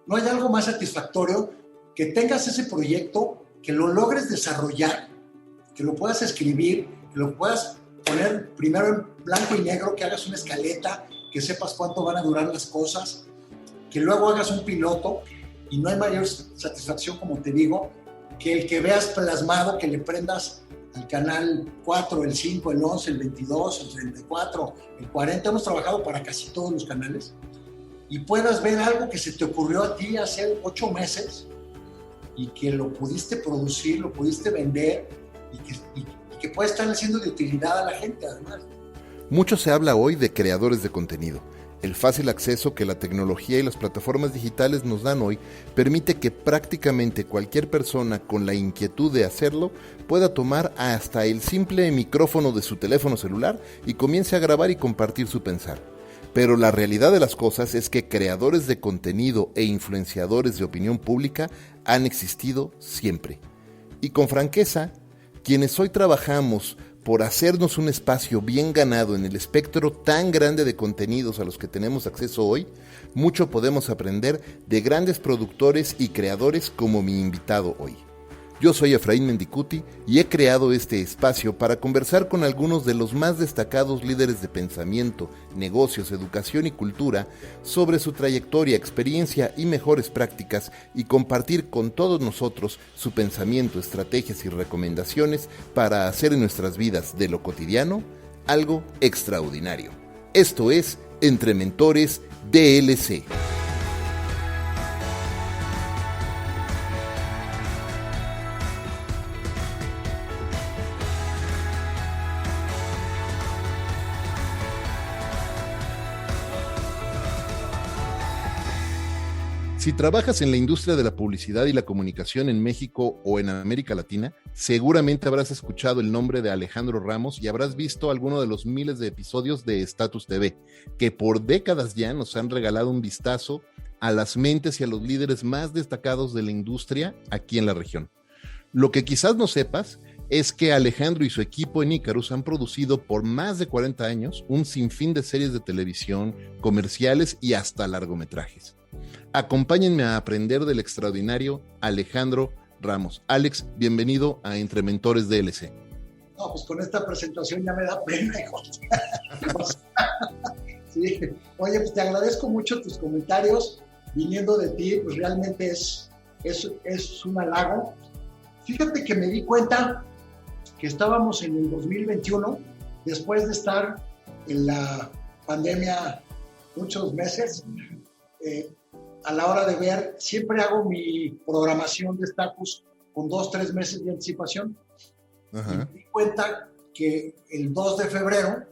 no hay algo más satisfactorio que tengas ese proyecto, que lo logres desarrollar, que lo puedas escribir, que lo puedas poner primero en blanco y negro, que hagas una escaleta, que sepas cuánto van a durar las cosas, que luego hagas un piloto, y no hay mayor satisfacción, como te digo, que el que veas plasmado, que le prendas al canal 4, el 5, el 11, el 22, el 34, el 40, hemos trabajado para casi todos los canales, y puedas ver algo que se te ocurrió a ti hace 8 meses y que lo pudiste producir, lo pudiste vender y que puede estar siendo de utilidad a la gente además. Mucho se habla hoy de creadores de contenido. El fácil acceso que la tecnología y las plataformas digitales nos dan hoy permite que prácticamente cualquier persona con la inquietud de hacerlo pueda tomar hasta el simple micrófono de su teléfono celular y comience a grabar y compartir su pensar. Pero la realidad de las cosas es que creadores de contenido e influenciadores de opinión pública han existido siempre. Y con franqueza, quienes hoy trabajamos por hacernos un espacio bien ganado en el espectro tan grande de contenidos a los que tenemos acceso hoy, mucho podemos aprender de grandes productores y creadores como mi invitado hoy. Yo soy Efraín Mendicuti y he creado este espacio para conversar con algunos de los más destacados líderes de pensamiento, negocios, educación y cultura sobre su trayectoria, experiencia y mejores prácticas y compartir con todos nosotros su pensamiento, estrategias y recomendaciones para hacer en nuestras vidas de lo cotidiano algo extraordinario. Esto es Entre Mentores DLC. Si trabajas en la industria de la publicidad y la comunicación en México o en América Latina, seguramente habrás escuchado el nombre de Alejandro Ramos y habrás visto alguno de los miles de episodios de Status TV, que por décadas ya nos han regalado un vistazo a las mentes y a los líderes más destacados de la industria aquí en la región. Lo que quizás no sepas es que Alejandro y su equipo en Icarus han producido por más de 40 años un sinfín de series de televisión, comerciales y hasta largometrajes. Acompáñenme a aprender del extraordinario Alejandro Ramos. Alex, bienvenido a Entre Mentores DLC. No, pues con esta presentación ya me da pena, hijo. Sí. Oye, pues te agradezco mucho tus comentarios. Viniendo de ti, pues realmente es un halago. Fíjate que me di cuenta que estábamos en el 2021, después de estar en la pandemia muchos meses. A la hora de ver, siempre hago mi programación de Status con 2-3 meses de anticipación. Ajá. Y me di cuenta que el 2 de febrero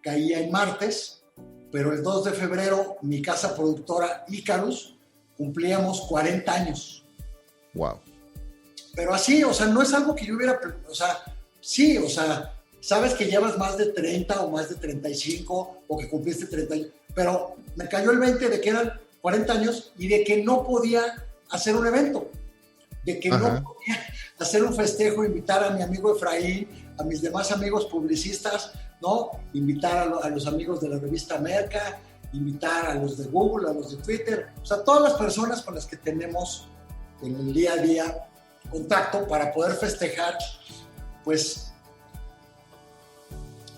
caía en martes, pero el 2 de febrero mi casa productora Icarus cumplíamos 40 años. Wow. Pero así, o sea, no es algo que yo hubiera, o sea, sí, o sea, sabes que llevas más de 30 o más de 35 o que cumpliste 30 años, pero me cayó el 20 de que eran 40 años y de que no podía hacer un evento, de que no podía hacer un festejo, invitar a mi amigo Efraín, a mis demás amigos publicistas, ¿no? Invitar a los amigos de la revista Merca, invitar a los de Google, a los de Twitter, o sea, todas las personas con las que tenemos en el día a día contacto para poder festejar, pues,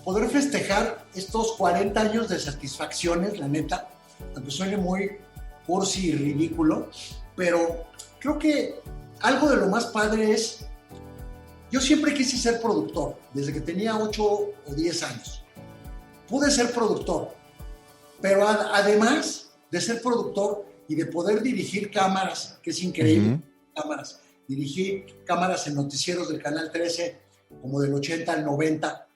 poder festejar estos 40 años de satisfacciones, la neta, aunque suene muy cursi y ridículo, pero creo que algo de lo más padre es, yo siempre quise ser productor, desde que tenía 8 o 10 años. Pude ser productor, pero además de ser productor y de poder dirigir cámaras, que es increíble, cámaras, dirigí cámaras en noticieros del Canal 13, como del 80 al 90,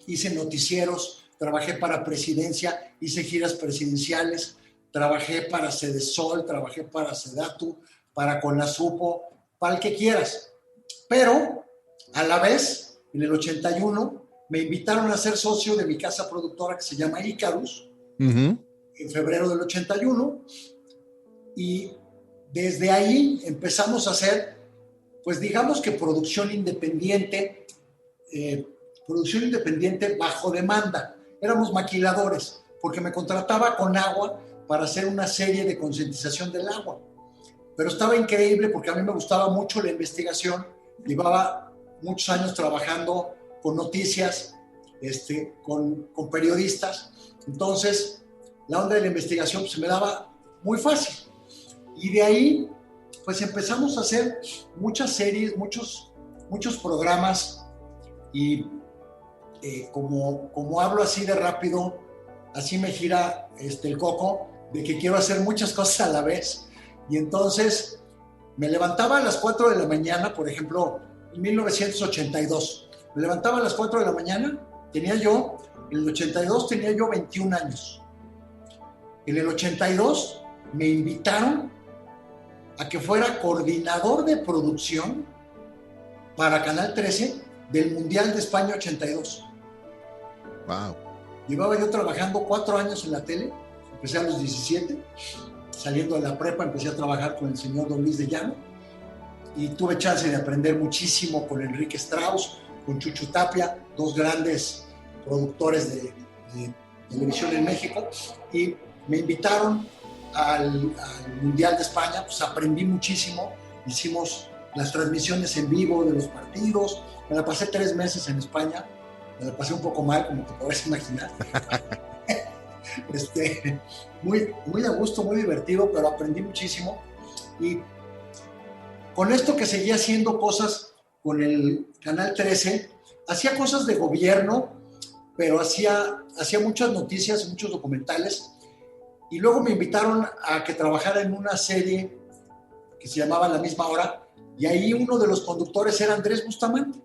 hice noticieros, trabajé para Presidencia, hice giras presidenciales, trabajé para Sedesol, trabajé para Sedatu, para Conasupo, para el que quieras. Pero, a la vez, en el 81, me invitaron a ser socio de mi casa productora que se llama Icarus, en febrero del 81, y desde ahí empezamos a hacer, pues digamos que producción independiente bajo demanda. Éramos maquiladores, porque me contrataba Conagua para hacer una serie de concientización del agua. Pero estaba increíble porque a mí me gustaba mucho la investigación, llevaba muchos años trabajando con noticias, con periodistas, entonces la onda de la investigación pues, se me daba muy fácil. Y de ahí pues empezamos a hacer muchas series, muchos programas y como hablo así de rápido, así me gira el coco de que quiero hacer muchas cosas a la vez. Y entonces me levantaba a las 4 de la mañana, por ejemplo, en 1982. Me levantaba a las 4 de la mañana, en el 82 tenía yo 21 años. En el 82 me invitaron a que fuera coordinador de producción para Canal 13 del Mundial de España 82. Wow. Llevaba yo trabajando 4 años en la tele, empecé a los 17, saliendo de la prepa empecé a trabajar con el señor Don Luis de Llano y tuve chance de aprender muchísimo con Enrique Strauss, con Chucho Tapia, dos grandes productores de televisión en México, y me invitaron al Mundial de España, pues aprendí muchísimo, hicimos las transmisiones en vivo de los partidos, me la pasé 3 meses en España, me la pasé un poco mal, como te podrás imaginar. Muy a gusto, muy divertido, pero aprendí muchísimo. Y con esto que seguía haciendo cosas con el Canal 13, hacía cosas de gobierno, pero hacía muchas noticias, muchos documentales. Y luego me invitaron a que trabajara en una serie que se llamaba La Misma Hora, y ahí uno de los conductores era Andrés Bustamante.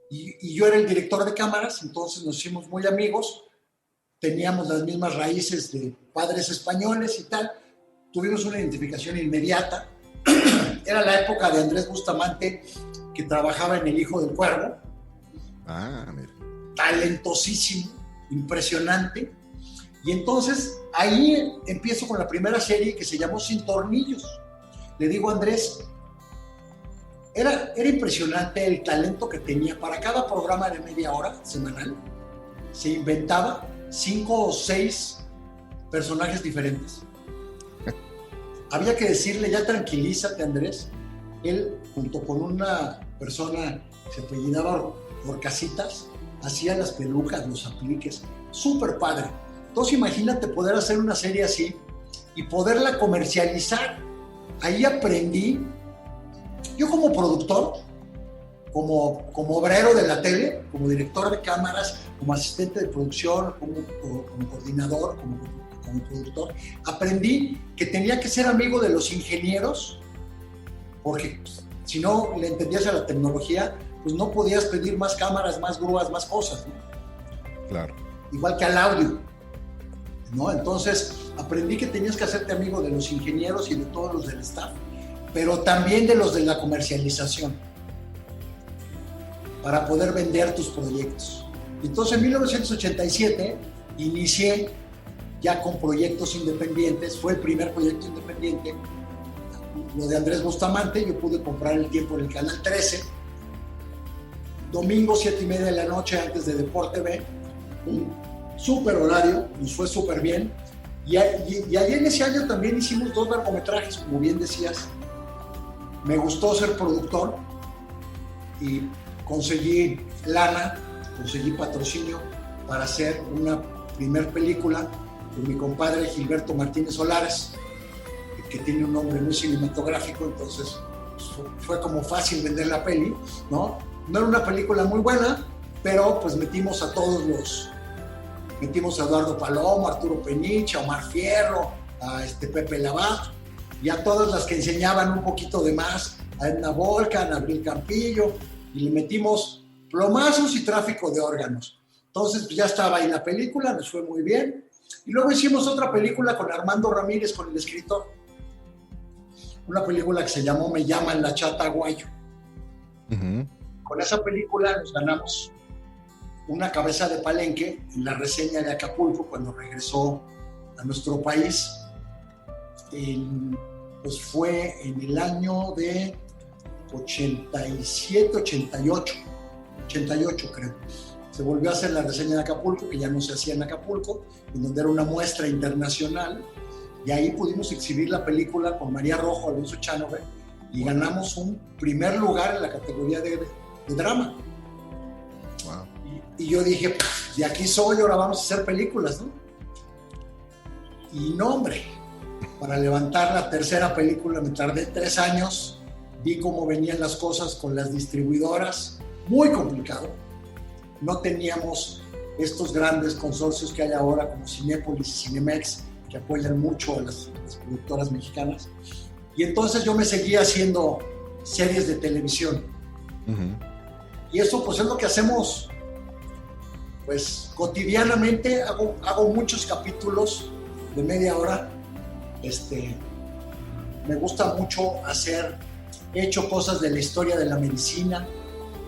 Y yo era el director de cámaras, entonces nos hicimos muy amigos, teníamos las mismas raíces de padres españoles y tal, tuvimos una identificación inmediata. Era la época de Andrés Bustamante, que trabajaba en El Hijo del Cuervo. Mira. Talentosísimo, impresionante. Y entonces ahí empiezo con la primera serie que se llamó Sin Tornillos. Le digo a Andrés, era impresionante el talento que tenía. Para cada programa de media hora semanal se inventaba 5 o 6 personajes diferentes. Había que decirle, ya tranquilízate, Andrés. Él, junto con una persona que se apellidaba Orcasitas, hacía las pelucas, los apliques. Súper padre. Entonces imagínate poder hacer una serie así y poderla comercializar. Ahí aprendí, yo como productor, como obrero de la tele, como director de cámaras, como asistente de producción, como coordinador, como productor, aprendí que tenía que ser amigo de los ingenieros, porque si no le entendías a la tecnología, pues no podías pedir más cámaras, más grúas, más cosas, ¿no? Claro. Igual que al audio, ¿no? Entonces aprendí que tenías que hacerte amigo de los ingenieros y de todos los del staff, pero también de los de la comercialización, para poder vender tus proyectos. Entonces en 1987 inicié ya con proyectos independientes, fue el primer proyecto independiente, lo de Andrés Bustamante. Yo pude comprar el tiempo en el Canal 13, domingo 7:30 de la noche antes de Deporte B, un súper horario, nos fue súper bien. Y ahí en ese año también hicimos 2 largometrajes, como bien decías. Me gustó ser productor y conseguí lana, conseguí patrocinio para hacer una primer película con mi compadre Gilberto Martínez Solares, que tiene un nombre muy cinematográfico, entonces fue como fácil vender la peli, ¿no? No era una película muy buena, pero pues metimos a Eduardo Palomo, Arturo Peniche, a Omar Fierro, a Pepe Labat, y a todas las que enseñaban un poquito de más, a Edna Volcan, a Abril Campillo, y le metimos plomazos y tráfico de órganos. Entonces pues ya estaba ahí la película, nos fue muy bien. Y luego hicimos otra película con Armando Ramírez, con el escritor. Una película que se llamó Me llaman la Chata Aguayo. Uh-huh. Con esa película nos ganamos una cabeza de palenque en la reseña de Acapulco cuando regresó a nuestro país. Pues fue en el año de 87, 88 creo. se volvió a hacer la reseña de Acapulco, que ya no se hacía en Acapulco, en donde era una muestra internacional, y ahí pudimos exhibir la película con María Rojo, Alonso Chanove, y ganamos un primer lugar en la categoría de drama. Wow. Y yo dije, pues, de aquí soy, ahora vamos a hacer películas, ¿no? Y no, hombre, para levantar la tercera película me tardé 3 años, vi cómo venían las cosas con las distribuidoras, muy complicado. No teníamos estos grandes consorcios que hay ahora como Cinépolis y Cinemex, que apoyan mucho a las productoras mexicanas. Y entonces yo me seguía haciendo series de televisión. Uh-huh. Y eso pues es lo que hacemos pues cotidianamente. Hago muchos capítulos de media hora. Me gusta mucho he hecho cosas de la historia de la medicina.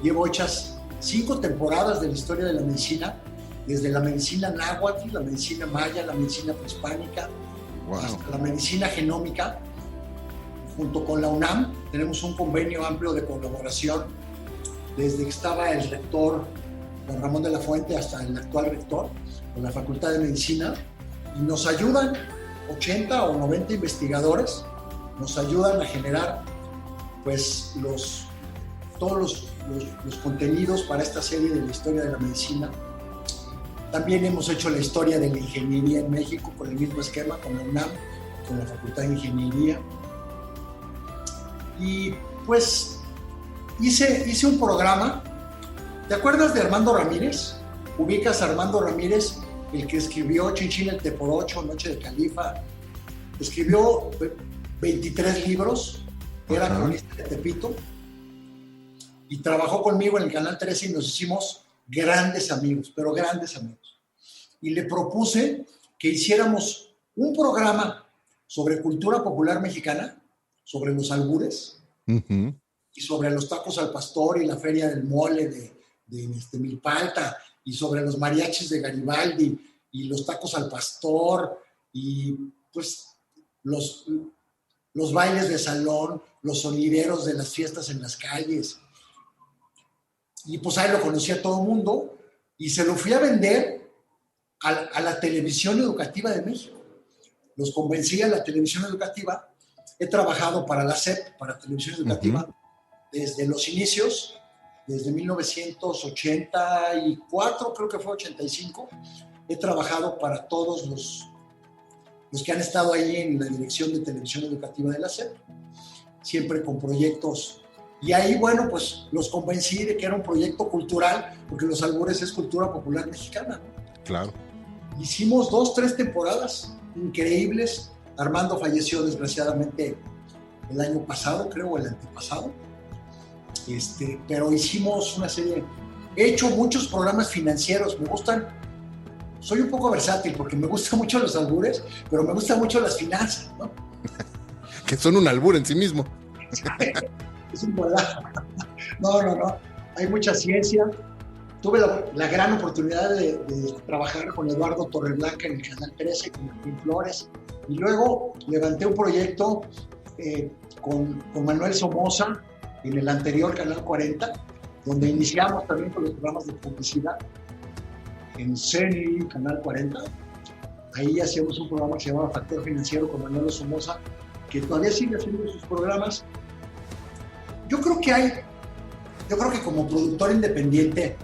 Llevo hechas 5 temporadas de la historia de la medicina, desde la medicina náhuatl, la medicina maya, la medicina prehispánica, wow, hasta la medicina genómica. Junto con la UNAM tenemos un convenio amplio de colaboración, desde que estaba el rector Juan Ramón de la Fuente hasta el actual rector de la Facultad de Medicina, y nos ayudan 80 o 90 investigadores, nos ayudan a generar pues todos los contenidos para esta serie de la historia de la medicina. También hemos hecho la historia de la ingeniería en México con el mismo esquema, con la UNAM, con la Facultad de Ingeniería. Y pues hice un programa. ¿Te acuerdas de Armando Ramírez? ¿Ubicas a Armando Ramírez, el que escribió Chinchín el Teporocho, Noche de Califa? Escribió 23 libros, era cronista de Tepito, y trabajó conmigo en el Canal 13 y nos hicimos grandes amigos, pero grandes amigos. Y le propuse que hiciéramos un programa sobre cultura popular mexicana, sobre los albures, uh-huh, y sobre los tacos al pastor y la feria del mole de Milpalta, y sobre los mariachis de Garibaldi y los tacos al pastor, y pues los bailes de salón, los sonideros de las fiestas en las calles. Y pues ahí lo conocía todo el mundo, y se lo fui a vender a la televisión educativa de México. Los convencí a la televisión educativa. He trabajado para la SEP, para televisión educativa, uh-huh, desde los inicios, desde 1984, creo que fue 85. He trabajado para todos los que han estado ahí en la dirección de televisión educativa de la SEP, siempre con proyectos. Y ahí, bueno, pues los convencí de que era un proyecto cultural, porque los albures es cultura popular mexicana, ¿no? Claro. Hicimos 2-3 temporadas increíbles. Armando falleció desgraciadamente el año pasado, creo, o el antepasado. Pero hicimos una serie. He hecho muchos programas financieros, me gustan. Soy un poco versátil porque me gustan mucho los albures, pero me gustan mucho las finanzas, ¿no? Que son un albur en sí mismo. Es un volado. No. Hay mucha ciencia. Tuve la gran oportunidad de trabajar con Eduardo Torreblanca en el Canal 13, con Martín Flores. Y luego levanté un proyecto con Manuel Somoza en el anterior Canal 40, donde iniciamos también con los programas de publicidad en CENI, Canal 40. Ahí hacíamos un programa que se llamaba Factor Financiero con Manuel Somoza, que todavía sigue haciendo sus programas. Yo creo que como productor independiente,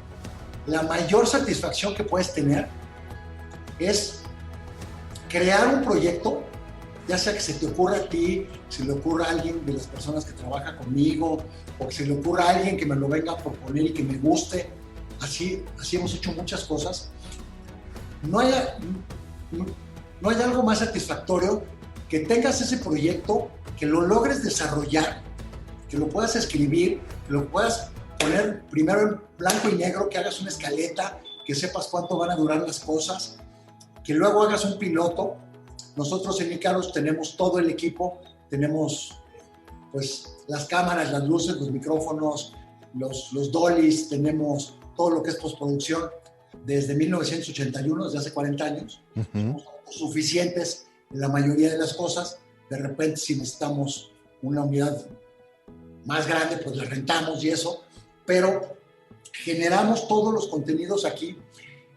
la mayor satisfacción que puedes tener es crear un proyecto, ya sea que se te ocurra a ti, que se le ocurra a alguien de las personas que trabaja conmigo, o que se le ocurra a alguien que me lo venga a proponer y que me guste. Así hemos hecho muchas cosas. No hay algo más satisfactorio que tengas ese proyecto, que lo logres desarrollar, que lo puedas escribir, que lo puedas poner primero en blanco y negro, que hagas una escaleta, que sepas cuánto van a durar las cosas, que luego hagas un piloto. Nosotros en Ícaros tenemos todo el equipo, tenemos pues las cámaras, las luces, los micrófonos, los dollies, tenemos todo lo que es postproducción desde 1981, desde hace 40 años. Uh-huh. Somos suficientes en la mayoría de las cosas. De repente, si necesitamos una unidad más grande, pues la rentamos y eso. Pero generamos todos los contenidos aquí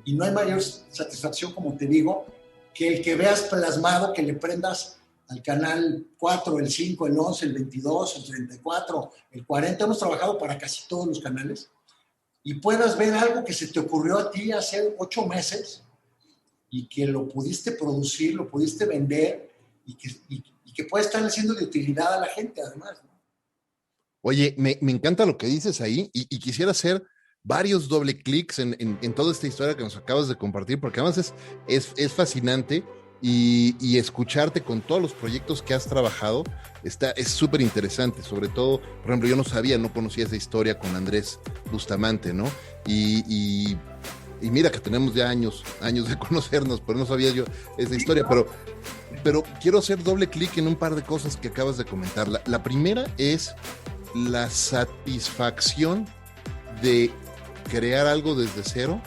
y no hay mayor satisfacción, como te digo, que el que veas plasmado, que le prendas al canal 4, el 5, el 11, el 22, el 34, el 40. Hemos trabajado para casi todos los canales y puedas ver algo que se te ocurrió a ti hace 8 meses y que lo pudiste producir, lo pudiste vender y que puede estar siendo de utilidad a la gente además, ¿no? Oye, me encanta lo que dices ahí y quisiera hacer varios doble clics en toda esta historia que nos acabas de compartir, porque además es fascinante y escucharte con todos los proyectos que has trabajado es súper interesante. Sobre todo, por ejemplo, yo no conocía esa historia con Andrés Bustamante, ¿no? Y mira que tenemos ya años de conocernos, pero no sabía yo esa historia, pero quiero hacer doble clic en un par de cosas que acabas de comentar. La primera es la satisfacción de crear algo desde cero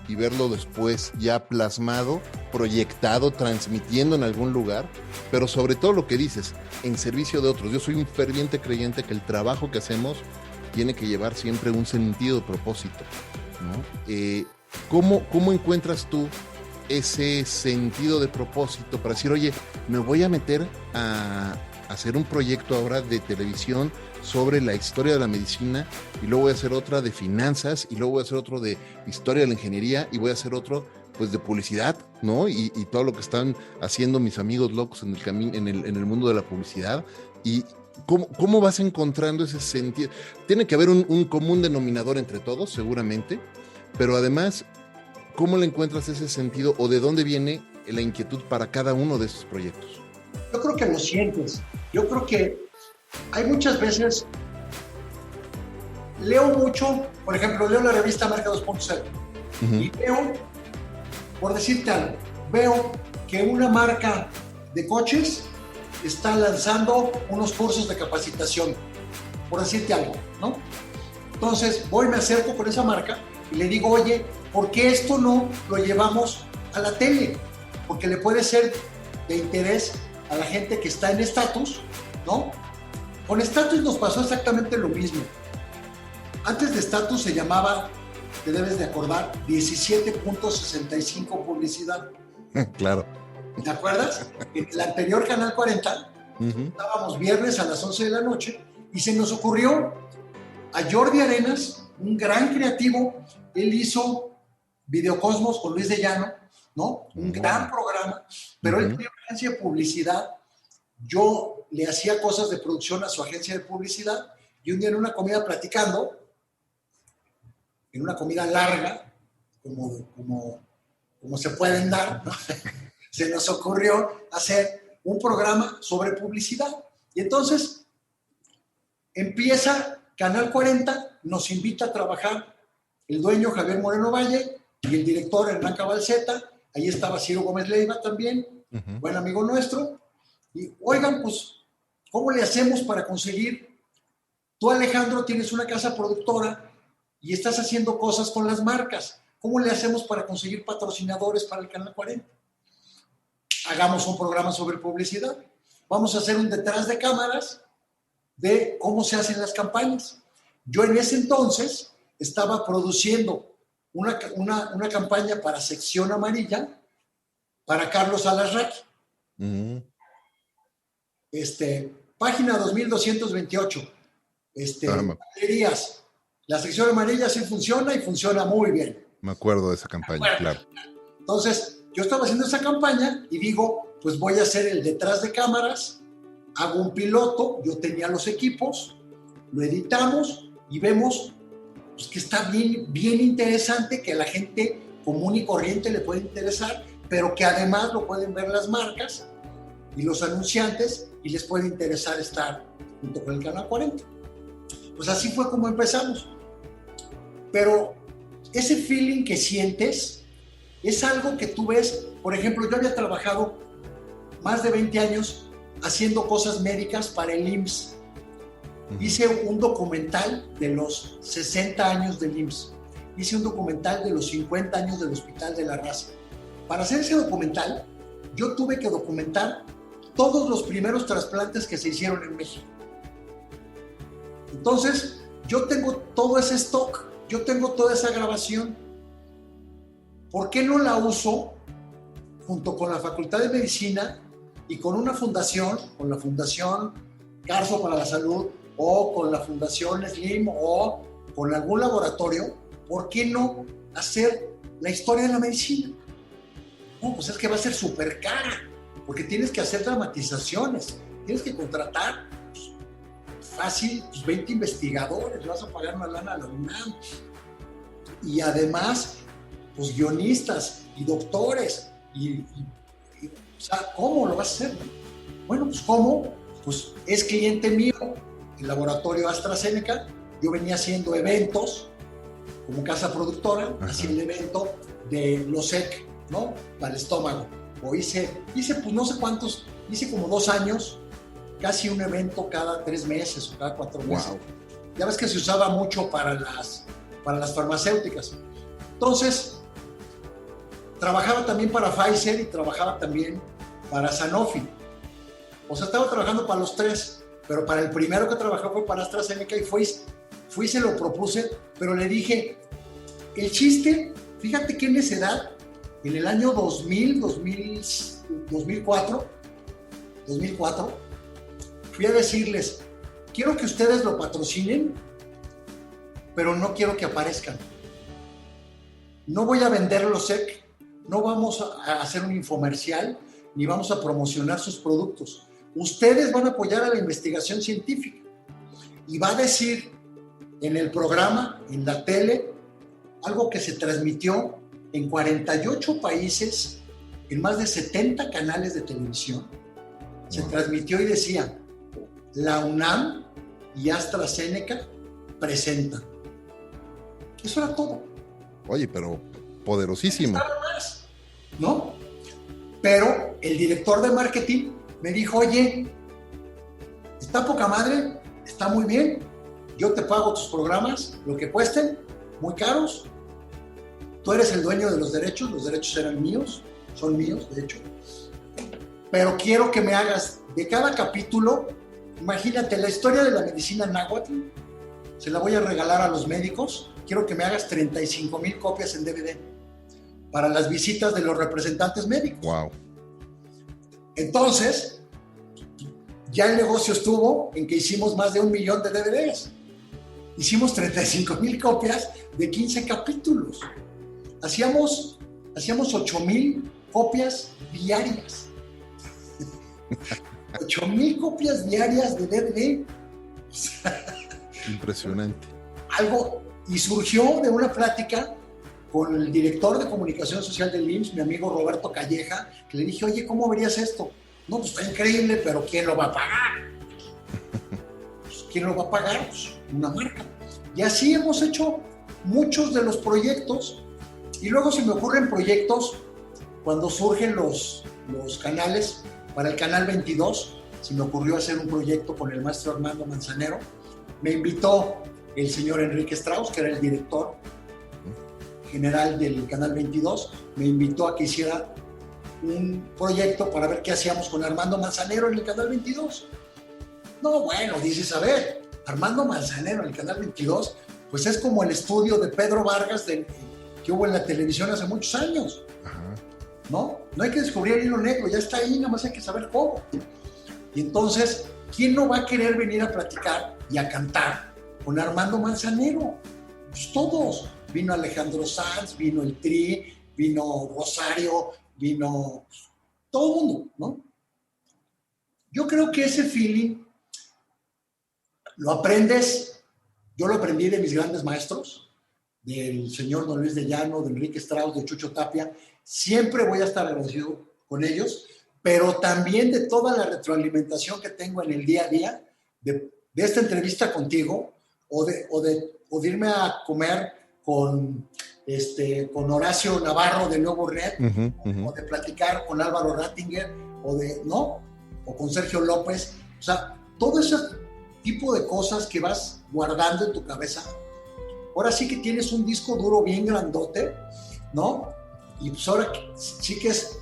y verlo después ya plasmado, proyectado, transmitiendo en algún lugar, pero sobre todo lo que dices, en servicio de otros. Yo soy un ferviente creyente que el trabajo que hacemos tiene que llevar siempre un sentido de propósito, ¿no? ¿Cómo encuentras tú ese sentido de propósito para decir, oye, me voy a meter a hacer un proyecto ahora de televisión sobre la historia de la medicina y luego voy a hacer otra de finanzas y luego voy a hacer otro de historia de la ingeniería y voy a hacer otro pues de publicidad, ¿no? Y todo lo que están haciendo mis amigos locos en el mundo de la publicidad? Y ¿cómo vas encontrando ese sentido? Tiene que haber un común denominador entre todos, seguramente, pero además, ¿cómo le encuentras ese sentido o de dónde viene la inquietud para cada uno de esos proyectos? Yo creo que lo sientes. Yo creo que hay muchas veces, leo mucho, por ejemplo, leo la revista Marca 2.0 y veo, por decirte algo, veo que una marca de coches está lanzando unos cursos de capacitación, por decirte algo, ¿no? Entonces voy, me acerco con esa marca y le digo, oye, ¿por qué esto no lo llevamos a la tele? Porque le puede ser de interés a la gente que está en estatus, ¿no? Con estatus nos pasó exactamente lo mismo. Antes de estatus se llamaba, te debes de acordar, 17.65 publicidad. Claro. ¿Te acuerdas? En el anterior Canal 40, estábamos viernes a las 11 de la noche y se nos ocurrió a Jordi Arenas, un gran creativo. Él hizo Videocosmos con Luis de Llano, ¿no? Un gran programa, pero él tenía una agencia de publicidad. Yo le hacía cosas de producción a su agencia de publicidad y un día en una comida platicando, en una comida larga, como se pueden dar, ¿no? Se nos ocurrió hacer un programa sobre publicidad. Y entonces empieza Canal 40, nos invita a trabajar el dueño Javier Moreno Valle y el director Hernán Cabalceta. Ahí estaba Ciro Gómez Leiva también, buen amigo nuestro. Y oigan, pues, ¿cómo le hacemos para conseguir? Tú, Alejandro, tienes una casa productora y estás haciendo cosas con las marcas. ¿Cómo le hacemos para conseguir patrocinadores para el Canal 40? Hagamos un programa sobre publicidad. Vamos a hacer un detrás de cámaras de cómo se hacen las campañas. Yo en ese entonces estaba produciendo una campaña para Sección Amarilla para Carlos Alarraqui. Página 2228. Baterías. La sección amarilla sí funciona y funciona muy bien. Me acuerdo de esa campaña, claro. Entonces, yo estaba haciendo esa campaña y digo, pues voy a hacer el detrás de cámaras, hago un piloto, yo tenía los equipos, lo editamos y vemos pues, que está bien interesante, que a la gente común y corriente le puede interesar, pero que además lo pueden ver las marcas y los anunciantes y les puede interesar estar junto con el Canal 40. Pues así fue como empezamos. Pero ese feeling que sientes es algo que tú ves. Por ejemplo, yo había trabajado más de 20 años haciendo cosas médicas para el IMSS. Hice un documental de los 60 años del IMSS. Hice un documental de los 50 años del Hospital de la Raza. Para hacer ese documental, yo tuve que documentar todos los primeros trasplantes que se hicieron en México. Entonces, yo tengo todo ese stock yo tengo toda esa grabación. ¿Por qué no la uso junto con la Facultad de Medicina y con una fundación, con la Fundación Carso para la Salud o con la Fundación Slim o con algún laboratorio? ¿Por qué no hacer la historia de la medicina? No, pues es que va a ser súper cara, porque tienes que hacer dramatizaciones, tienes que contratar pues, fácil 20 investigadores, vas a pagar una lana a la UNAM. Y además, pues guionistas y doctores. O sea, ¿cómo lo vas a hacer? Bueno, pues ¿cómo? Pues es cliente mío, el laboratorio AstraZeneca. Yo venía haciendo eventos como casa productora, hacía el evento de Losec, ¿no? Para el estómago. O hice pues no sé cuántos, hice como 2 años, casi un evento cada 3 meses o cada 4 meses. Wow. Ya ves que se usaba mucho para las farmacéuticas. Entonces, trabajaba también para Pfizer y trabajaba también para Sanofi. O sea, estaba trabajando para los 3, pero para el primero que trabajé fue para AstraZeneca y fui y se lo propuse, pero le dije, el chiste, fíjate qué necedad, en el año 2004, fui a decirles, quiero que ustedes lo patrocinen, pero no quiero que aparezcan. No voy a vender Losec, no vamos a hacer un infomercial, ni vamos a promocionar sus productos. Ustedes van a apoyar a la investigación científica. Y va a decir en el programa, en la tele, algo que se transmitió en 48 países, en más de 70 canales de televisión. Se transmitió y decía, la UNAM y AstraZeneca presentan. Eso era todo. Oye, pero poderosísimo. Más, ¿no? Pero el director de marketing me dijo, oye, está poca madre, está muy bien, yo te pago tus programas, lo que cuesten, muy caros, tú eres el dueño de los derechos eran míos, son míos, de hecho, pero quiero que me hagas de cada capítulo, imagínate, la historia de la medicina náhuatl, se la voy a regalar a los médicos, quiero que me hagas 35,000 copias en DVD para las visitas de los representantes médicos. Wow. Entonces, ya el negocio estuvo en que hicimos más de 1 millón de DVDs. Hicimos 35,000 copias de 15 capítulos. Hacíamos 8,000 copias diarias. 8,000 copias diarias de DVD. Impresionante. Y surgió de una plática con el director de comunicación social del IMSS, mi amigo Roberto Calleja, que le dije, oye, ¿cómo verías esto? No, pues está increíble, pero ¿quién lo va a pagar? Pues, ¿quién lo va a pagar? Pues una marca. Y así hemos hecho muchos de los proyectos, y luego se me ocurren proyectos cuando surgen los canales. Para el canal 22 se me ocurrió hacer un proyecto con el maestro Armando Manzanero. Me invitó el señor Enrique Strauss, que era el director general del canal 22, me invitó a que hiciera un proyecto para ver qué hacíamos con Armando Manzanero en el canal 22. No, bueno, dices, a ver, Armando Manzanero en el canal 22, pues es como el estudio de Pedro Vargas que hubo en la televisión hace muchos años. Ajá. ¿No? No hay que descubrir el hilo negro, ya está ahí, nada más hay que saber cómo. Y entonces, ¿quién no va a querer venir a platicar y a cantar con Armando Manzanero? Pues todos. Vino Alejandro Sanz, vino el Tri, vino Rosario, vino todo el mundo, ¿no? Yo creo que ese feeling lo aprendes, yo lo aprendí de mis grandes maestros, del señor Don Luis de Llano, de Enrique Strauss, de Chucho Tapia. Siempre voy a estar agradecido con ellos, pero también de toda la retroalimentación que tengo en el día a día, de esta entrevista contigo, o de irme a comer con Horacio Navarro de Nuevo Red, o de platicar con Álvaro Rattinger, o con Sergio López. O sea, todo ese tipo de cosas que vas guardando en tu cabeza. Ahora sí que tienes un disco duro bien grandote, ¿no? Y pues ahora sí que es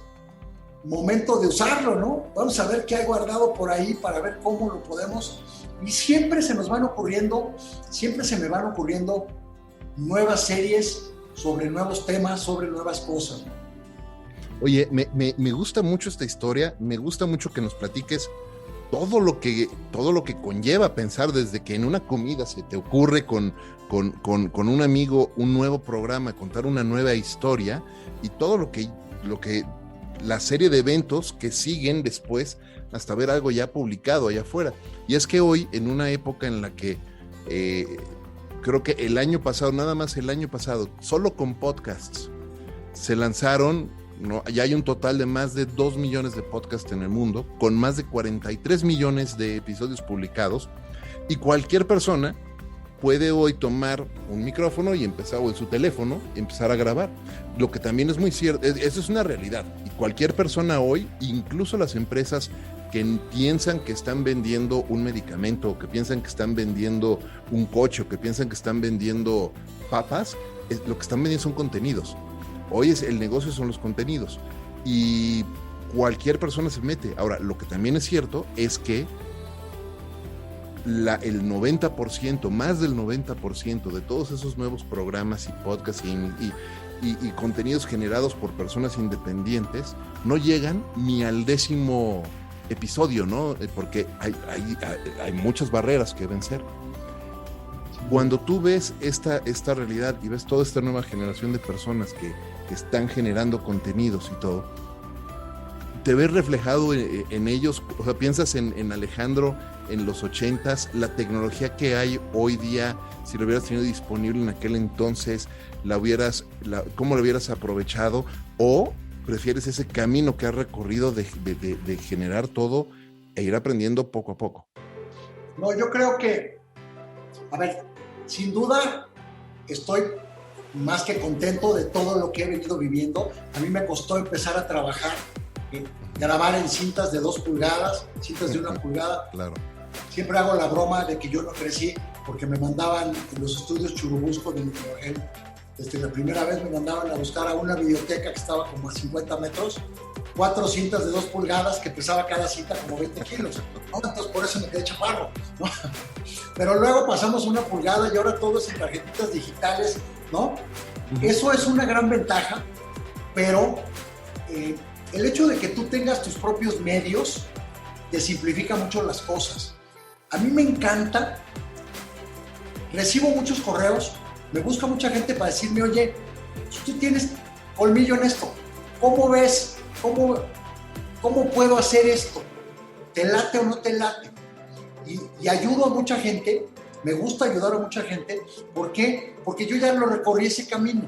momento de usarlo, ¿no? Vamos a ver qué hay guardado por ahí para ver cómo lo podemos. Y siempre se me van ocurriendo nuevas series sobre nuevos temas, sobre nuevas cosas. Oye, me gusta mucho esta historia, me gusta mucho que nos platiques todo lo que conlleva pensar desde que en una comida se te ocurre con un amigo un nuevo programa, contar una nueva historia, y todo lo que la serie de eventos que siguen después hasta ver algo ya publicado allá afuera. Y es que hoy, en una época en la que creo que el año pasado, nada más el año pasado, solo con podcasts se lanzaron, ¿no? Ya hay un total de más de 2 millones de podcasts en el mundo, con más de 43 millones de episodios publicados, y cualquier persona puede hoy tomar un micrófono y empezar, o en su teléfono, empezar a grabar. Lo que también es muy cierto, eso es una realidad, y cualquier persona hoy, incluso las empresas que piensan que están vendiendo un medicamento, o que piensan que están vendiendo un coche, o que piensan que están vendiendo papas, lo que están vendiendo son contenidos. Hoy el negocio son los contenidos, y cualquier persona se mete. Ahora, lo que también es cierto es que el 90%, más del 90% de todos esos nuevos programas y podcasts y contenidos generados por personas independientes no llegan ni al 10º episodio, ¿no? Porque hay muchas barreras que vencer. Cuando tú ves esta realidad y ves toda esta nueva generación de personas que están generando contenidos y todo, te ves reflejado en ellos. O sea, piensas en Alejandro en los 80s, la tecnología que hay hoy día, si lo hubieras tenido disponible en aquel entonces, ¿cómo lo hubieras aprovechado? ¿O prefieres ese camino que has recorrido de generar todo e ir aprendiendo poco a poco? No, yo creo que, a ver, sin duda estoy más que contento de todo lo que he venido viviendo. A mí me costó empezar a trabajar, grabar en cintas de 2 pulgadas, cintas de 1 pulgada. Claro. Siempre hago la broma de que yo no crecí porque me mandaban en los estudios Churubusco de Nitrogel. La primera vez me mandaban a buscar a una videoteca que estaba como a 50 metros, 4 cintas de 2 pulgadas que pesaba cada cinta como 20 kilos, ¿no? Entonces por eso me quedé chaparro, ¿no? Pero luego pasamos a 1 pulgada y ahora todo es en tarjetitas digitales, ¿no? Eso es una gran ventaja, pero el hecho de que tú tengas tus propios medios te simplifica mucho las cosas. A mí me encanta, recibo muchos correos, me busca mucha gente para decirme, oye, tú tienes colmillo en esto, ¿cómo ves? ¿Cómo puedo hacer esto? ¿Te late o no te late? Y ayudo a mucha gente, me gusta ayudar a mucha gente. ¿Por qué? Porque yo ya lo recorrí ese camino,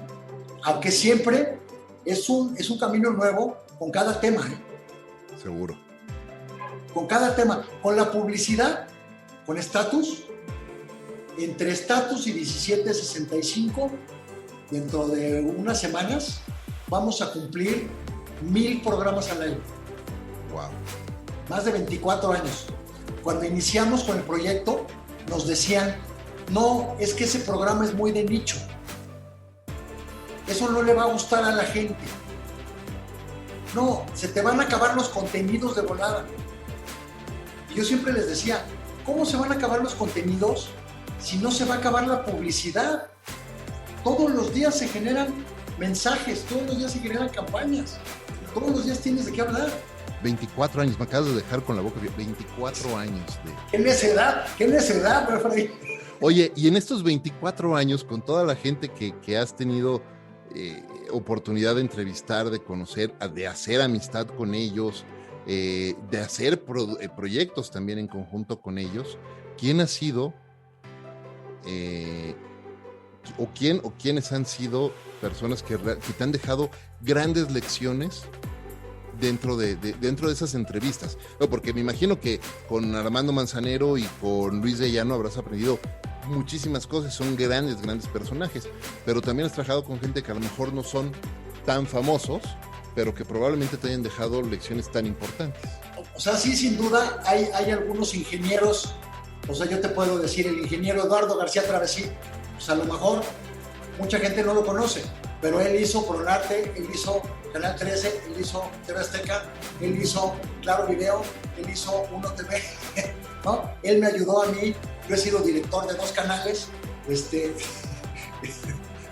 aunque siempre es un camino nuevo con cada tema, ¿eh? Seguro. Con cada tema, con la publicidad, con Status, entre Status y 1765, dentro de unas semanas, vamos a cumplir 1000 programas al año. Wow. Más de 24 años. Cuando iniciamos con el proyecto, nos decían, no, es que ese programa es muy de nicho. Eso no le va a gustar a la gente. No, se te van a acabar los contenidos de volada. Y yo siempre les decía, ¿cómo se van a acabar los contenidos si no se va a acabar la publicidad? Todos los días se generan mensajes, todos los días se generan campañas, todos los días tienes de qué hablar. 24 años, me acabas de dejar con la boca, 24 años. ¿Qué necedad, Freddy? Oye, y en estos 24 años, con toda la gente que has tenido oportunidad de entrevistar, de conocer, de hacer amistad con ellos, de hacer proyectos también en conjunto con ellos, ¿quién ha sido o quiénes han sido personas que te han dejado grandes lecciones dentro de esas entrevistas? No, porque me imagino que con Armando Manzanero y con Luis de Llano habrás aprendido muchísimas cosas, son grandes personajes, pero también has trabajado con gente que a lo mejor no son tan famosos, pero que probablemente te hayan dejado lecciones tan importantes. O sea, sí, sin duda, hay algunos ingenieros. O sea, yo te puedo decir, el ingeniero Eduardo García Travesí, pues a lo mejor mucha gente no lo conoce, pero él hizo Pronarte, él hizo Canal 13, él hizo TV Azteca, él hizo Claro Video, él hizo Uno TV, ¿no? Él me ayudó a mí, yo he sido director de 2 canales,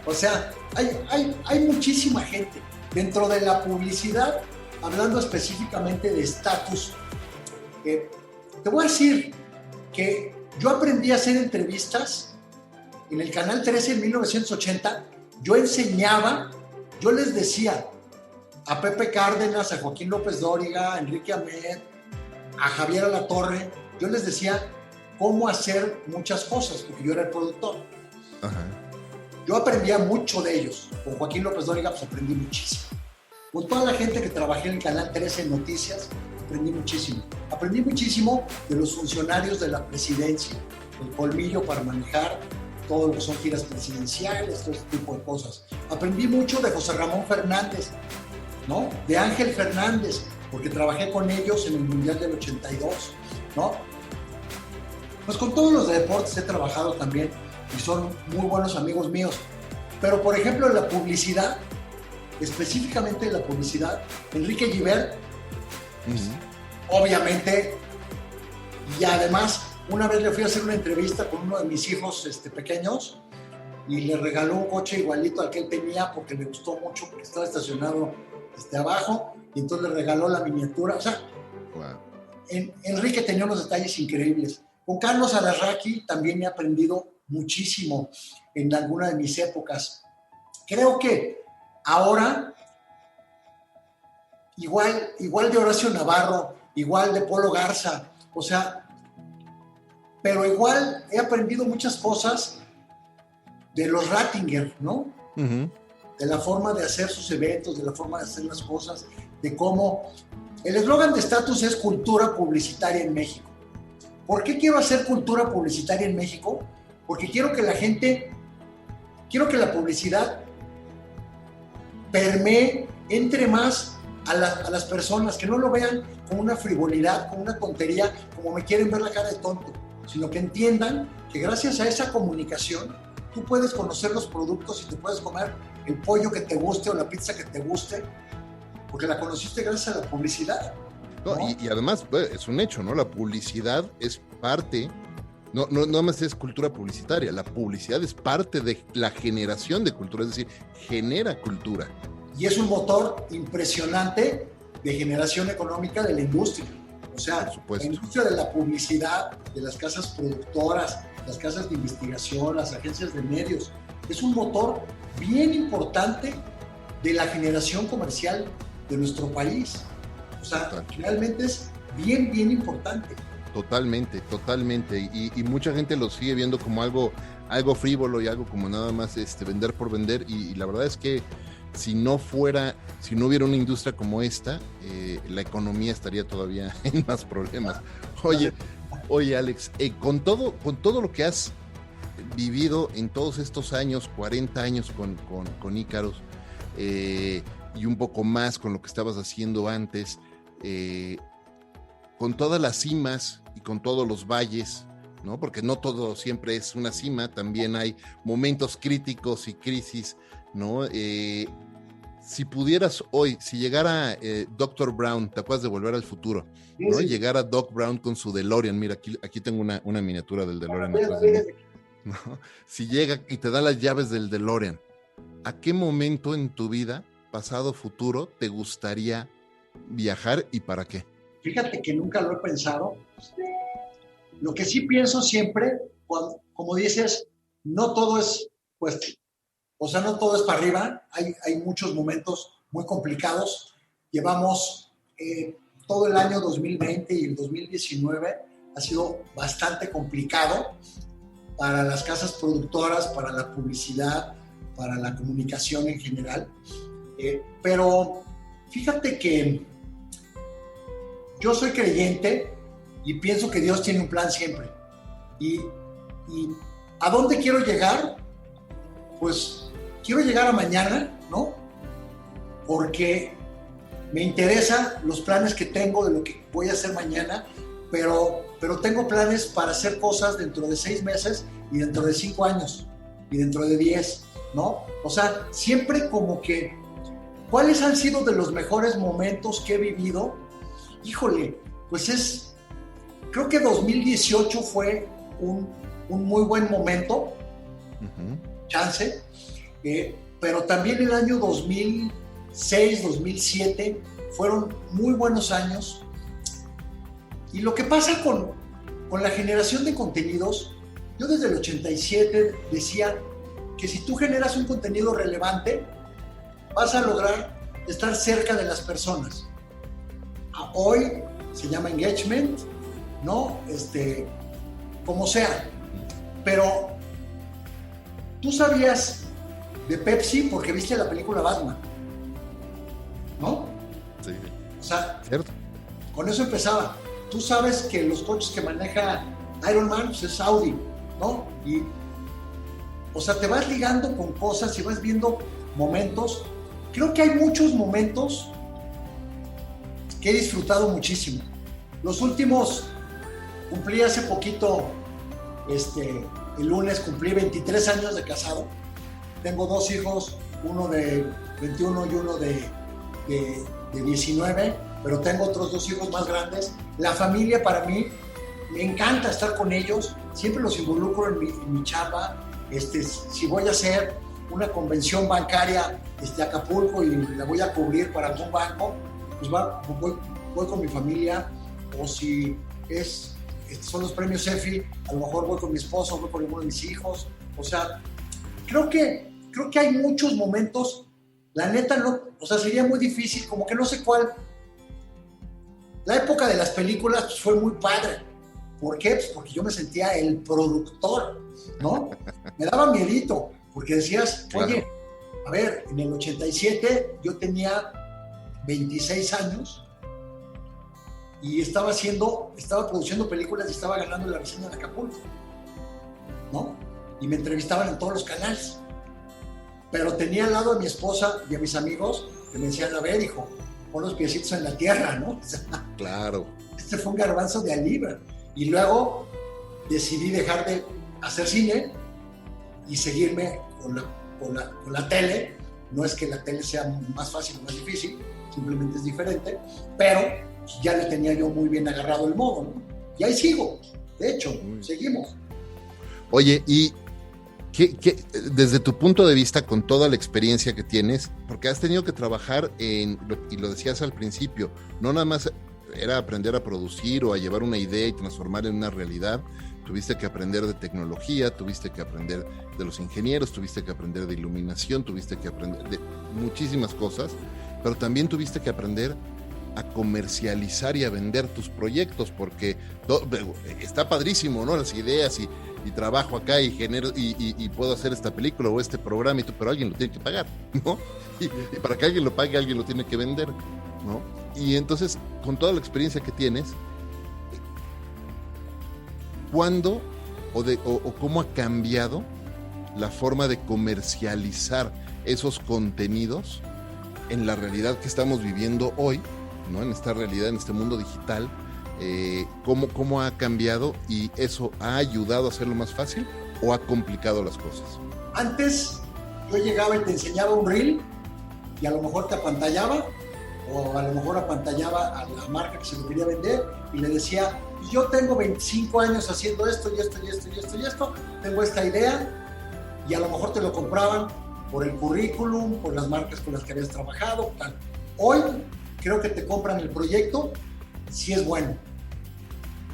O sea, hay muchísima gente. Dentro de la publicidad, hablando específicamente de estatus, te voy a decir que yo aprendí a hacer entrevistas en el Canal 13 en 1980. Yo enseñaba, yo les decía a Pepe Cárdenas, a Joaquín López Dóriga, a Enrique Ahmed, a Javier Alatorre, yo les decía cómo hacer muchas cosas, porque yo era el productor. Ajá. Yo aprendía mucho de ellos. Con Joaquín López Dóriga pues aprendí muchísimo. Con toda la gente que trabajé en el Canal 13 en Noticias, aprendí muchísimo. Aprendí muchísimo de los funcionarios de la presidencia, el colmillo para manejar todo lo que son giras presidenciales, todo este tipo de cosas. Aprendí mucho de José Ramón Fernández, ¿no? De Ángel Fernández, porque trabajé con ellos en el Mundial del 82, ¿no? Pues con todos los de deportes he trabajado también y son muy buenos amigos míos. Pero, por ejemplo, en la publicidad, específicamente en la publicidad, Enrique Gibert, obviamente, y además, una vez le fui a hacer una entrevista con uno de mis hijos pequeños y le regaló un coche igualito al que él tenía porque le gustó mucho, porque estaba estacionado abajo, y entonces le regaló la miniatura. O sea, wow. Enrique tenía unos detalles increíbles. Con Carlos Alarraqui también he aprendido muchísimo en alguna de mis épocas. Creo que ahora, igual de Horacio Navarro, igual de Polo Garza, o sea, pero igual he aprendido muchas cosas de los Rattinger, ¿no? Uh-huh. De la forma de hacer sus eventos, de la forma de hacer las cosas, de cómo... El eslogan de Status es cultura publicitaria en México. ¿Por qué quiero hacer cultura publicitaria en México? Porque quiero que la publicidad permee, entre más a las personas, que no lo vean como una frivolidad, como una tontería, como me quieren ver la cara de tonto, sino que entiendan que gracias a esa comunicación tú puedes conocer los productos y te puedes comer el pollo que te guste o la pizza que te guste, porque la conociste gracias a la publicidad. No, y además, pues, es un hecho, ¿no? La publicidad es parte, no más es cultura publicitaria, la publicidad es parte de la generación de cultura, es decir, genera cultura. Y es un motor impresionante de generación económica de la industria. O sea, la industria de la publicidad, de las casas productoras, las casas de investigación, las agencias de medios, es un motor bien importante de la generación comercial de nuestro país. O sea, realmente es bien importante. Totalmente. Y mucha gente lo sigue viendo como algo frívolo y algo como nada más vender por vender. Y la verdad es que si no hubiera una industria como esta, la economía estaría todavía en más problemas. Oye, Alex, con todo lo que has vivido en todos estos años, 40 años con Ícaros, y un poco más con lo que estabas haciendo antes, con todas las cimas y con todos los valles, ¿no? Porque no todo siempre es una cima, también hay momentos críticos y crisis, ¿no? Si pudieras hoy, si llegara Dr. Brown, ¿te acuerdas de Volver al Futuro? ¿No? Sí. Llegara Doc Brown con su DeLorean, mira, aquí tengo una miniatura del DeLorean atrás de mí, ¿no? Si llega y te da las llaves del DeLorean, ¿a qué momento en tu vida, pasado, futuro, te gustaría viajar y para qué? Fíjate que nunca lo he pensado. Lo que sí pienso siempre, como dices, no todo es, pues, o sea, no todo es para arriba, hay muchos momentos muy complicados. Llevamos todo el año 2020 y el 2019 ha sido bastante complicado para las casas productoras, para la publicidad, para la comunicación en general. Pero fíjate que yo soy creyente y pienso que Dios tiene un plan siempre. Y ¿a dónde quiero llegar? Pues quiero llegar a mañana, ¿no? Porque me interesan los planes que tengo de lo que voy a hacer mañana, pero tengo planes para hacer cosas dentro de 6 meses y dentro de 5 años y dentro de 10, ¿no? O sea, siempre como que, ¿cuáles han sido de los mejores momentos que he vivido? Híjole, pues creo que 2018 fue un muy buen momento, chance. pero también el año 2006, 2007 fueron muy buenos años. Y lo que pasa con la generación de contenidos, yo desde el 87 decía que si tú generas un contenido relevante, vas a lograr estar cerca de las personas. Hoy se llama engagement, ¿no? Como sea. Pero tú sabías de Pepsi porque viste la película Batman, ¿no? Sí. O sea, ¿cierto? Con eso empezaba. Tú sabes que los coches que maneja Iron Man pues es Audi, ¿no? O sea, te vas ligando con cosas y vas viendo momentos. Creo que hay muchos momentos que he disfrutado muchísimo. Los últimos, cumplí hace poquito, el lunes cumplí 23 años de casado. Tengo 2 hijos, uno de 21 y uno de 19, pero tengo otros 2 hijos más grandes. La familia para mí, me encanta estar con ellos, siempre los involucro en mi chamba. Si voy a hacer una convención bancaria a Acapulco y la voy a cubrir para algún banco, pues voy con mi familia, o si son los premios EFI, a lo mejor voy con mi esposo, voy con alguno de mis hijos. O sea, creo que hay muchos momentos, la neta no, o sea, sería muy difícil, como que no sé cuál. La época de las películas pues, fue muy padre. ¿Por qué? Pues porque yo me sentía el productor, ¿no? Me daba miedito, porque decías, oye, a ver, en el 87 yo tenía 26 años y estaba produciendo películas y estaba ganando la reseña de Acapulco, ¿no? Y me entrevistaban en todos los canales. Pero tenía al lado a mi esposa y a mis amigos que me decían, a ver, hijo, pon los piecitos en la tierra, ¿no? O sea, claro. Fue un garbanzo de a libra. Y luego decidí dejar de hacer cine y seguirme con la tele. No es que la tele sea más fácil o más difícil, simplemente es diferente, pero pues, ya le tenía yo muy bien agarrado el modo, ¿no? Y ahí sigo, de hecho, seguimos. Oye, y desde tu punto de vista, con toda la experiencia que tienes, porque has tenido que trabajar y lo decías al principio, no nada más era aprender a producir o a llevar una idea y transformarla en una realidad, tuviste que aprender de tecnología, tuviste que aprender de los ingenieros, tuviste que aprender de iluminación, tuviste que aprender de muchísimas cosas, pero también tuviste que aprender a comercializar y a vender tus proyectos, porque está padrísimo, ¿no? Las ideas y trabajo acá y genero y puedo hacer esta película o este programa, pero alguien lo tiene que pagar, ¿no? Y para que alguien lo pague, alguien lo tiene que vender, ¿no? Y entonces, con toda la experiencia que tienes, ¿cuándo o cómo ha cambiado la forma de comercializar esos contenidos en la realidad que estamos viviendo hoy, ¿no? En esta realidad, en este mundo digital? ¿Cómo ha cambiado y eso ha ayudado a hacerlo más fácil o ha complicado las cosas? Antes yo llegaba y te enseñaba un reel y a lo mejor te apantallaba o a lo mejor apantallaba a la marca que se lo quería vender y le decía, yo tengo 25 años haciendo esto y esto y esto y esto y esto, tengo esta idea, y a lo mejor te lo compraban por el currículum, por las marcas con las que habías trabajado, tal. Hoy creo que te compran el proyecto si es bueno.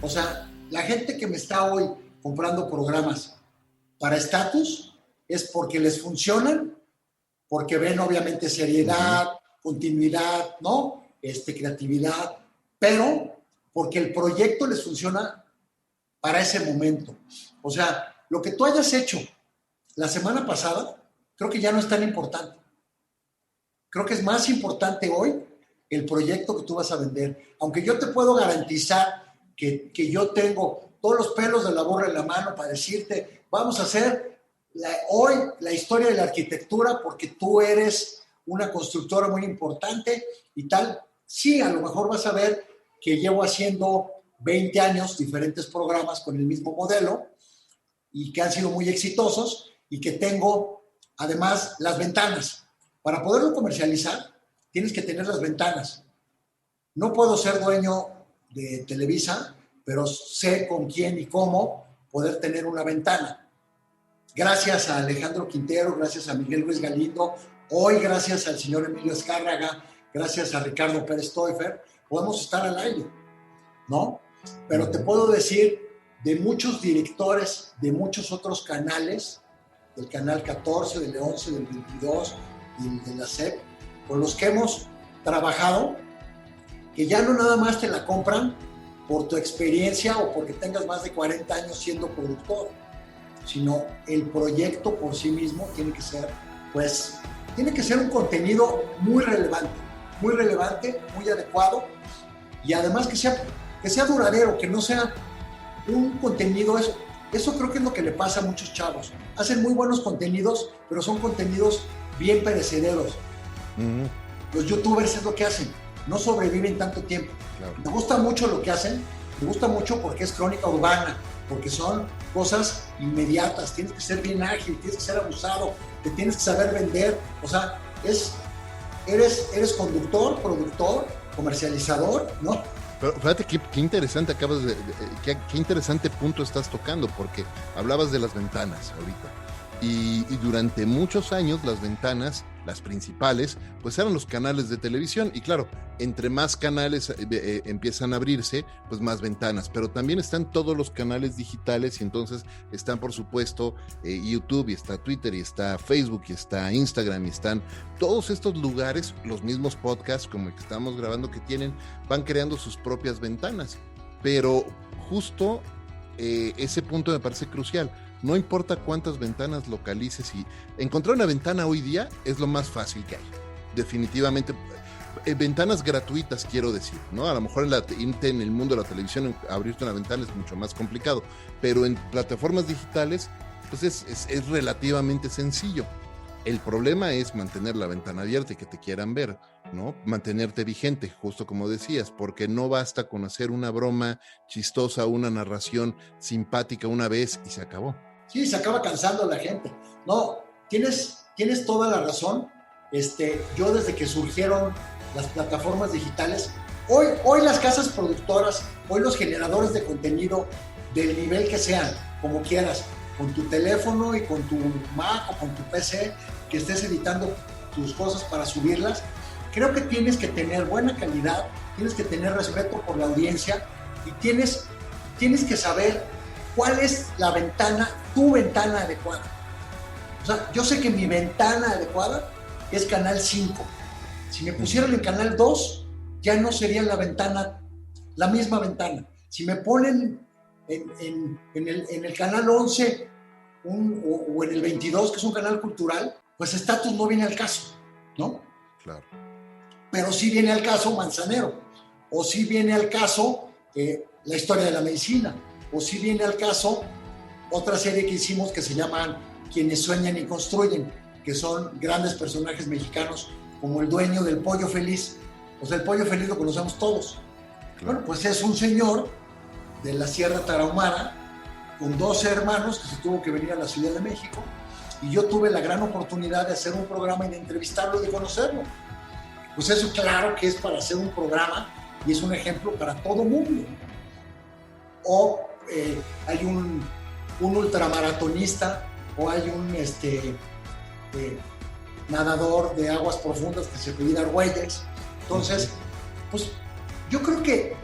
O sea, la gente que me está hoy comprando programas para estatus es porque les funcionan, porque ven obviamente seriedad, continuidad, ¿no? Creatividad, pero porque el proyecto les funciona para ese momento. O sea, lo que tú hayas hecho la semana pasada, creo que ya no es tan importante. Creo que es más importante hoy el proyecto que tú vas a vender. Aunque yo te puedo garantizar que yo tengo todos los pelos de la burra en la mano para decirte, vamos a hacer hoy la historia de la arquitectura porque tú eres una constructora muy importante y tal. Sí, a lo mejor vas a ver que llevo haciendo 20 años diferentes programas con el mismo modelo y que han sido muy exitosos y que tengo además las ventanas. Para poderlo comercializar, tienes que tener las ventanas. No puedo ser dueño de Televisa, pero sé con quién y cómo poder tener una ventana. gracias a Alejandro Quintero, gracias a Miguel Ruiz Galindo, hoy gracias al señor Emilio Azcárraga, gracias a Ricardo Pérez Toifer, podemos estar al aire, ¿no? Pero te puedo decir de muchos directores de muchos otros canales, del canal 14, del 11, del 22 y de la SEP, con los que hemos trabajado, que ya no nada más te la compran por tu experiencia o porque tengas más de 40 años siendo productor, sino el proyecto por sí mismo tiene que ser, pues, tiene que ser un contenido muy relevante, muy adecuado, y además que sea duradero, que no sea un contenido, eso creo que es lo que le pasa a muchos chavos. Hacen muy buenos contenidos, pero son contenidos bien perecederos. Los youtubers es lo que hacen, no sobreviven tanto tiempo. Claro. Me gusta mucho lo que hacen, me gusta mucho porque es crónica urbana, porque son cosas inmediatas, tienes que ser bien ágil, tienes que ser abusado, te tienes que saber vender, o sea, eres conductor, productor, comercializador, ¿no? Pero fíjate qué interesante qué interesante punto estás tocando, porque hablabas de las ventanas ahorita. Y durante muchos años las ventanas, las principales, pues eran los canales de televisión. Y claro, entre más canales empiezan a abrirse, pues más ventanas. Pero también están todos los canales digitales y entonces están, por supuesto, YouTube, y está Twitter, y está Facebook, y está Instagram, y están todos estos lugares, los mismos podcasts como el que estamos grabando van creando sus propias ventanas. Pero justo ese punto me parece crucial. No importa cuántas ventanas localices, y encontrar una ventana hoy día es lo más fácil que hay. Definitivamente, ventanas gratuitas quiero decir, ¿no? A lo mejor en el mundo de la televisión abrirte una ventana es mucho más complicado, pero en plataformas digitales pues es relativamente sencillo. El problema es mantener la ventana abierta y que te quieran ver, ¿no? Mantenerte vigente, justo como decías, porque no basta con hacer una broma chistosa, una narración simpática una vez y se acabó. Sí, se acaba cansando la gente. No, tienes toda la razón. Yo desde que surgieron las plataformas digitales, hoy las casas productoras, hoy los generadores de contenido del nivel que sean, como quieras, con tu teléfono y con tu Mac o con tu PC, que estés editando tus cosas para subirlas, creo que tienes que tener buena calidad, tienes que tener respeto por la audiencia y tienes que saber cuál es la ventana, tu ventana adecuada. O sea, yo sé que mi ventana adecuada es Canal 5. Si me pusieran en Canal 2, ya no sería la misma ventana. Si me ponen en el Canal 11 o en el 22, que es un canal cultural, pues Estatus no viene al caso, ¿no? Claro. Pero sí viene al caso Manzanero, o sí viene al caso La Historia de la Medicina, o sí viene al caso otra serie que hicimos que se llaman Quienes Sueñan y Construyen, que son grandes personajes mexicanos, como el dueño del Pollo Feliz. Pues el Pollo Feliz lo conocemos todos. Claro. Bueno, pues es un señor de la Sierra Tarahumara, con 12 hermanos, que se tuvo que venir a la Ciudad de México, y yo tuve la gran oportunidad de hacer un programa y de entrevistarlo y de conocerlo. Pues eso claro que es para hacer un programa y es un ejemplo para todo mundo. O hay un ultramaratonista, o hay un nadador de aguas profundas que se puede dar huellas. Entonces, pues yo creo que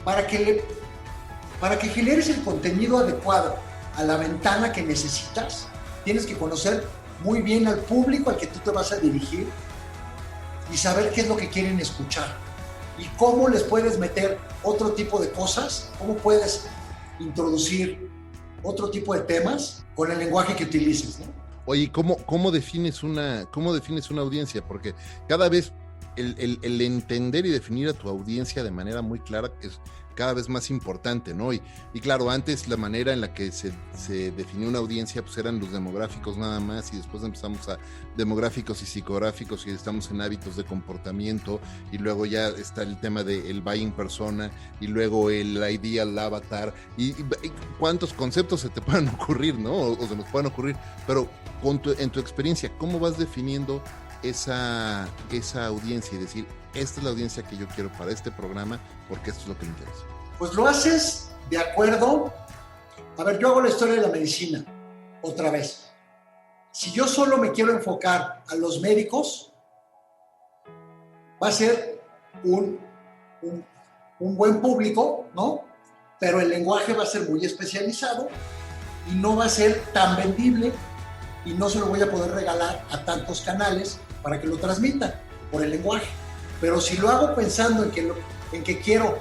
para que generes el contenido adecuado a la ventana que necesitas, tienes que conocer muy bien al público al que tú te vas a dirigir y saber qué es lo que quieren escuchar y cómo les puedes meter otro tipo de cosas, cómo puedes introducir otro tipo de temas con el lenguaje que utilices, ¿no? Oye, ¿cómo defines una audiencia? Porque cada vez el entender y definir a tu audiencia de manera muy clara es cada vez más importante, ¿no? Y claro, antes la manera en la que se definió una audiencia pues eran los demográficos nada más, y después empezamos a demográficos y psicográficos, y estamos en hábitos de comportamiento, y luego ya está el tema del buying persona, y luego el ideal, el avatar, y cuántos conceptos se te pueden ocurrir, ¿no? O se nos pueden ocurrir, pero en tu experiencia, ¿cómo vas definiendo esa audiencia y decir, esta es la audiencia que yo quiero para este programa porque esto es lo que me interesa? Pues lo haces de acuerdo A ver, yo hago la historia de la medicina otra vez. Si yo solo me quiero enfocar a los médicos, va a ser un buen público, ¿no? Pero el lenguaje va a ser muy especializado y no va a ser tan vendible y no se lo voy a poder regalar a tantos canales para que lo transmitan por el lenguaje. Pero si lo hago pensando en que quiero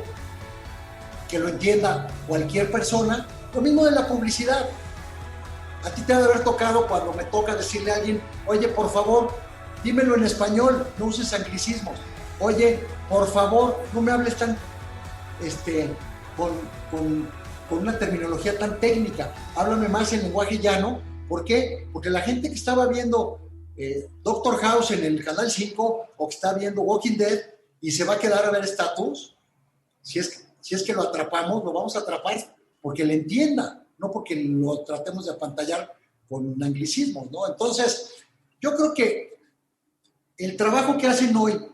que lo entienda cualquier persona, lo mismo de la publicidad. A ti te ha de haber tocado cuando me toca decirle a alguien, oye, por favor, dímelo en español, no uses anglicismos. Oye, por favor, no me hables tan, con una terminología tan técnica. Háblame más en lenguaje llano. ¿Por qué? Porque la gente que estaba viendo Doctor House en el Canal 5 o que está viendo Walking Dead y se va a quedar a ver Status, si es que lo atrapamos, lo vamos a atrapar porque le entienda, no porque lo tratemos de apantallar con anglicismos, ¿no? Entonces, yo creo que el trabajo que hacen hoy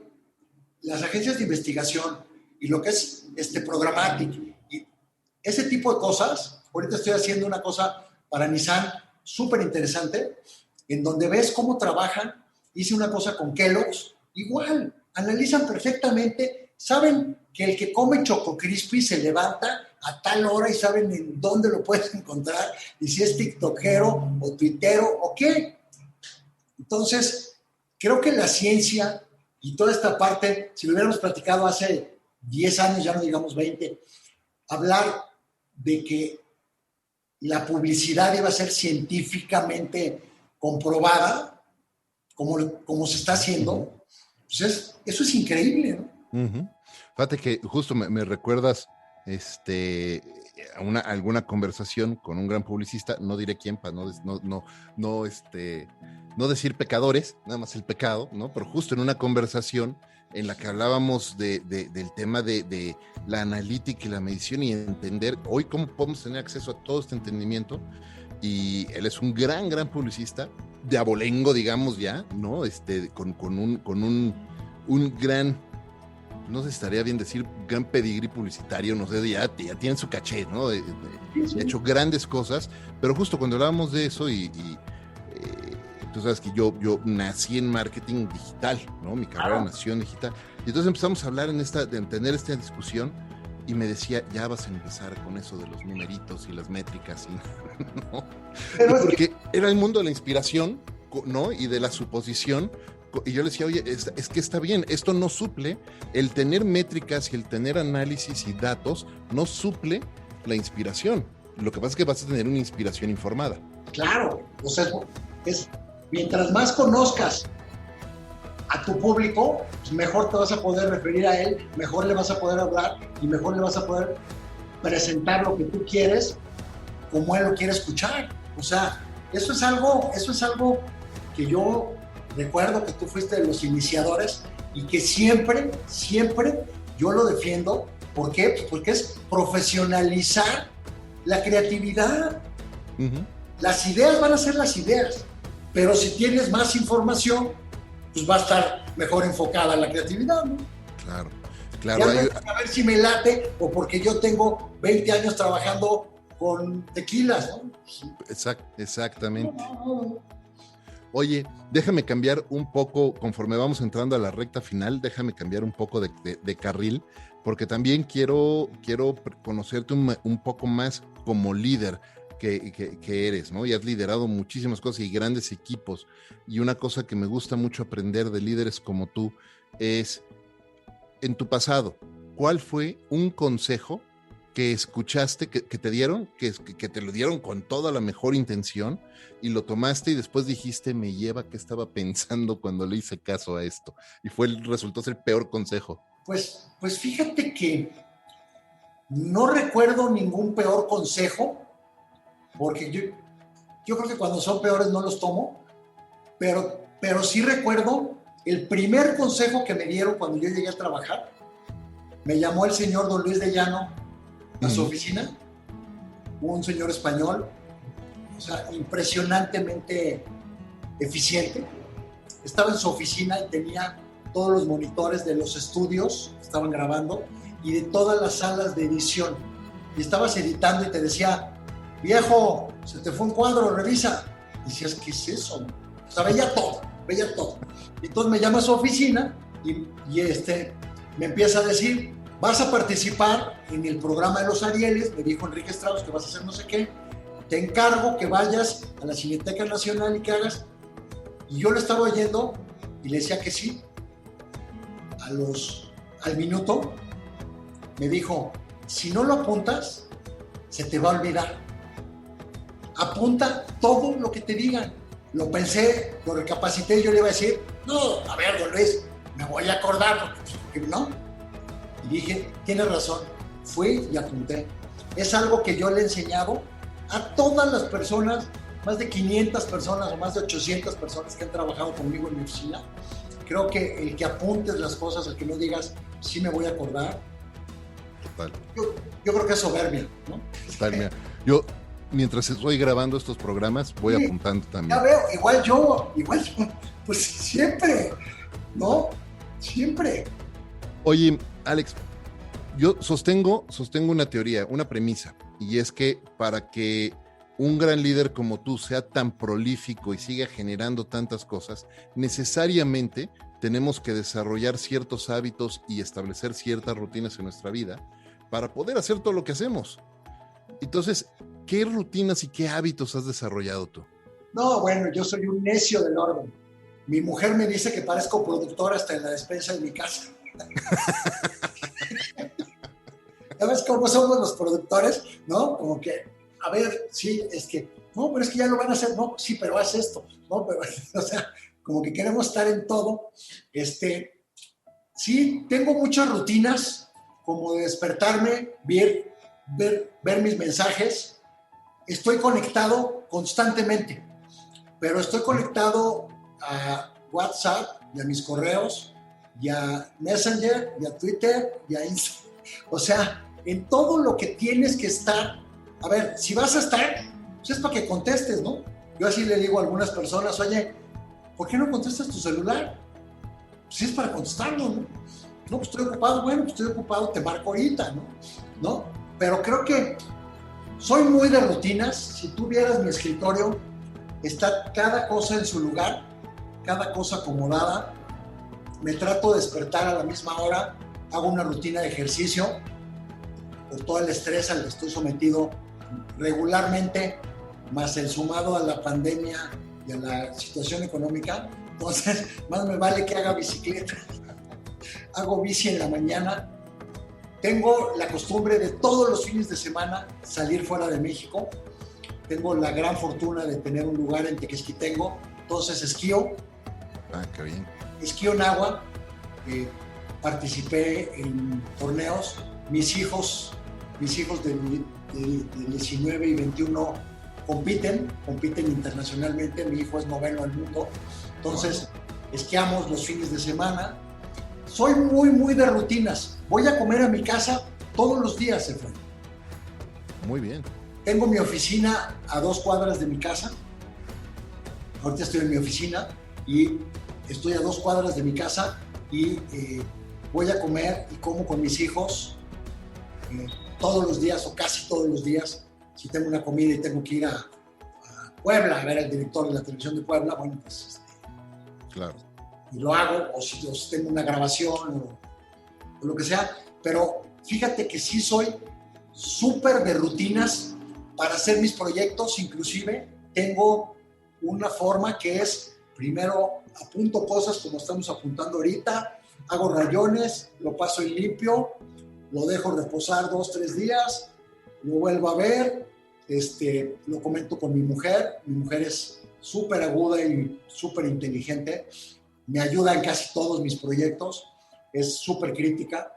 las agencias de investigación y lo que es Programmatic y ese tipo de cosas, ahorita estoy haciendo una cosa para Nissan súper interesante, en donde ves cómo trabajan. Hice una cosa con Kellogg's, igual, analizan perfectamente, saben que el que come Choco Crispy se levanta a tal hora y saben en dónde lo puedes encontrar y si es tiktokero o tuitero o qué. Entonces, creo que la ciencia y toda esta parte, si lo hubiéramos platicado hace 10 años, ya no digamos 20, hablar de que la publicidad iba a ser científicamente comprobada, como se está haciendo, pues eso es increíble, ¿no? Uh-huh. Fíjate que justo me recuerdas alguna conversación con un gran publicista, no diré quién para no decir pecadores, nada más el pecado, ¿no? Pero justo en una conversación en la que hablábamos del tema de la analítica y la medición y entender hoy cómo podemos tener acceso a todo este entendimiento. Y él es un gran publicista, de abolengo, digamos ya, ¿no? Con un gran, no sé si estaría bien decir, gran pedigrí publicitario, no sé, ya tiene su caché, ¿no? Ha hecho grandes cosas, pero justo cuando hablábamos de eso tú sabes que yo nací en marketing digital, ¿no? Mi carrera nació en digital. Y entonces empezamos a hablar de tener esta discusión y me decía, ya vas a empezar con eso de los numeritos y las métricas. ¿No? Porque era el mundo de la inspiración, ¿no? Y de la suposición. Y yo le decía, oye, es que está bien, esto no suple, el tener métricas y el tener análisis y datos no suple la inspiración. Lo que pasa es que vas a tener una inspiración informada. Claro, o sea, mientras más conozcas a tu público, pues mejor te vas a poder referir a él, mejor le vas a poder hablar y mejor le vas a poder presentar lo que tú quieres como él lo quiere escuchar. O sea, eso es algo que yo recuerdo que tú fuiste de los iniciadores y que siempre yo lo defiendo. ¿Por qué? Pues porque es profesionalizar la creatividad. Uh-huh. Las ideas van a ser las ideas, pero si tienes más información, pues va a estar mejor enfocada la creatividad, ¿no? Claro. A ver si me late o porque yo tengo 20 años trabajando con tequilas, ¿no? Exactamente. Oye, déjame cambiar un poco, conforme vamos entrando a la recta final, déjame cambiar un poco de carril, porque también quiero conocerte un poco más como líder que eres, ¿no? Y has liderado muchísimas cosas y grandes equipos. Y una cosa que me gusta mucho aprender de líderes como tú es, en tu pasado, ¿cuál fue un consejo que escuchaste, que te dieron, que te lo dieron con toda la mejor intención y lo tomaste y después dijiste, me lleva, ¿qué estaba pensando cuando le hice caso a esto? Y resultó ser el peor consejo. Pues fíjate que no recuerdo ningún peor consejo, porque yo creo que cuando son peores no los tomo, pero sí recuerdo el primer consejo que me dieron cuando yo llegué a trabajar. Me llamó el señor don Luis de Llano a su oficina, un señor español, o sea, impresionantemente eficiente. Estaba en su oficina y tenía todos los monitores de los estudios que estaban grabando y de todas las salas de edición. Y estabas editando y te decía, viejo, se te fue un cuadro, revisa. Y decías, ¿qué es eso? O sea, veía todo. Entonces me llama a su oficina y me empieza a decir, vas a participar en el programa de los Arieles, me dijo Enrique Strauss que vas a hacer no sé qué, te encargo que vayas a la Cineteca Nacional y que hagas. Y yo lo estaba oyendo y le decía que sí. Al minuto me dijo, si no lo apuntas, se te va a olvidar. Apunta todo lo que te digan. Lo pensé, lo recapacité y yo le iba a decir, no, a ver, don Luis, me voy a acordar, porque no. Y dije, tienes razón, fui y apunté. Es algo que yo le he enseñado a todas las personas, más de 500 personas o más de 800 personas que han trabajado conmigo en mi oficina. Creo que el que apuntes las cosas, el que no digas, sí me voy a acordar. Total. Yo creo que es soberbia, ¿no? Total, mira. Yo, mientras estoy grabando estos programas, voy apuntando también. Ya veo, igual yo, pues siempre, ¿no? Siempre. Oye, Alex, yo sostengo una teoría, una premisa, y es que para que un gran líder como tú sea tan prolífico y siga generando tantas cosas, necesariamente tenemos que desarrollar ciertos hábitos y establecer ciertas rutinas en nuestra vida para poder hacer todo lo que hacemos. Entonces, ¿qué rutinas y qué hábitos has desarrollado tú? No, bueno, yo soy un necio del orden. Mi mujer me dice que parezco productor hasta en la despensa de mi casa. ¿Sabes cómo somos los productores? ¿No? Como que, a ver, sí, no, pero es que ya lo van a hacer. No, sí, pero haz esto. No, pero, o sea, como que queremos estar en todo. Sí, tengo muchas rutinas, como de despertarme, ver mis mensajes. Estoy conectado constantemente, pero estoy conectado a WhatsApp y a mis correos, y a Messenger, y a Twitter, y a Instagram. O sea, en todo lo que tienes que estar. A ver, si vas a estar, pues es para que contestes, ¿no? Yo así le digo a algunas personas, oye, ¿por qué no contestas tu celular? Pues es para contestarlo, ¿no? No, pues estoy ocupado. Bueno, pues estoy ocupado, te marco ahorita, ¿no? Pero creo que soy muy de rutinas. Si tú vieras mi escritorio, está cada cosa en su lugar, cada cosa acomodada. Me trato de despertar a la misma hora, hago una rutina de ejercicio por todo el estrés al que estoy sometido regularmente, más el sumado a la pandemia y a la situación económica. Entonces, más me vale que haga bicicleta. Hago bici en la mañana. Tengo la costumbre de todos los fines de semana salir fuera de México. Tengo la gran fortuna de tener un lugar en Tequesquitengo, entonces esquío. Ah, qué bien. Esquío en agua. Participé en torneos. Mis hijos de 19 y 21 compiten internacionalmente. Mi hijo es noveno al mundo. Entonces, esquiamos los fines de semana. Soy muy, muy de rutinas. Voy a comer a mi casa todos los días, Efraín. Muy bien. Tengo mi oficina a 2 cuadras de mi casa. Ahorita estoy en mi oficina y estoy a 2 cuadras de mi casa y voy a comer y como con mis hijos todos los días o casi todos los días. Si tengo una comida y tengo que ir a Puebla a ver al director de la televisión de Puebla, bueno, pues claro. Y lo hago, o si tengo una grabación o lo que sea, pero fíjate que sí soy súper de rutinas para hacer mis proyectos. Inclusive tengo una forma que es, primero apunto cosas como estamos apuntando ahorita, hago rayones, lo paso en limpio, lo dejo reposar 2-3 días, lo vuelvo a ver, lo comento con mi mujer es súper aguda y súper inteligente, me ayuda en casi todos mis proyectos, es súper crítica,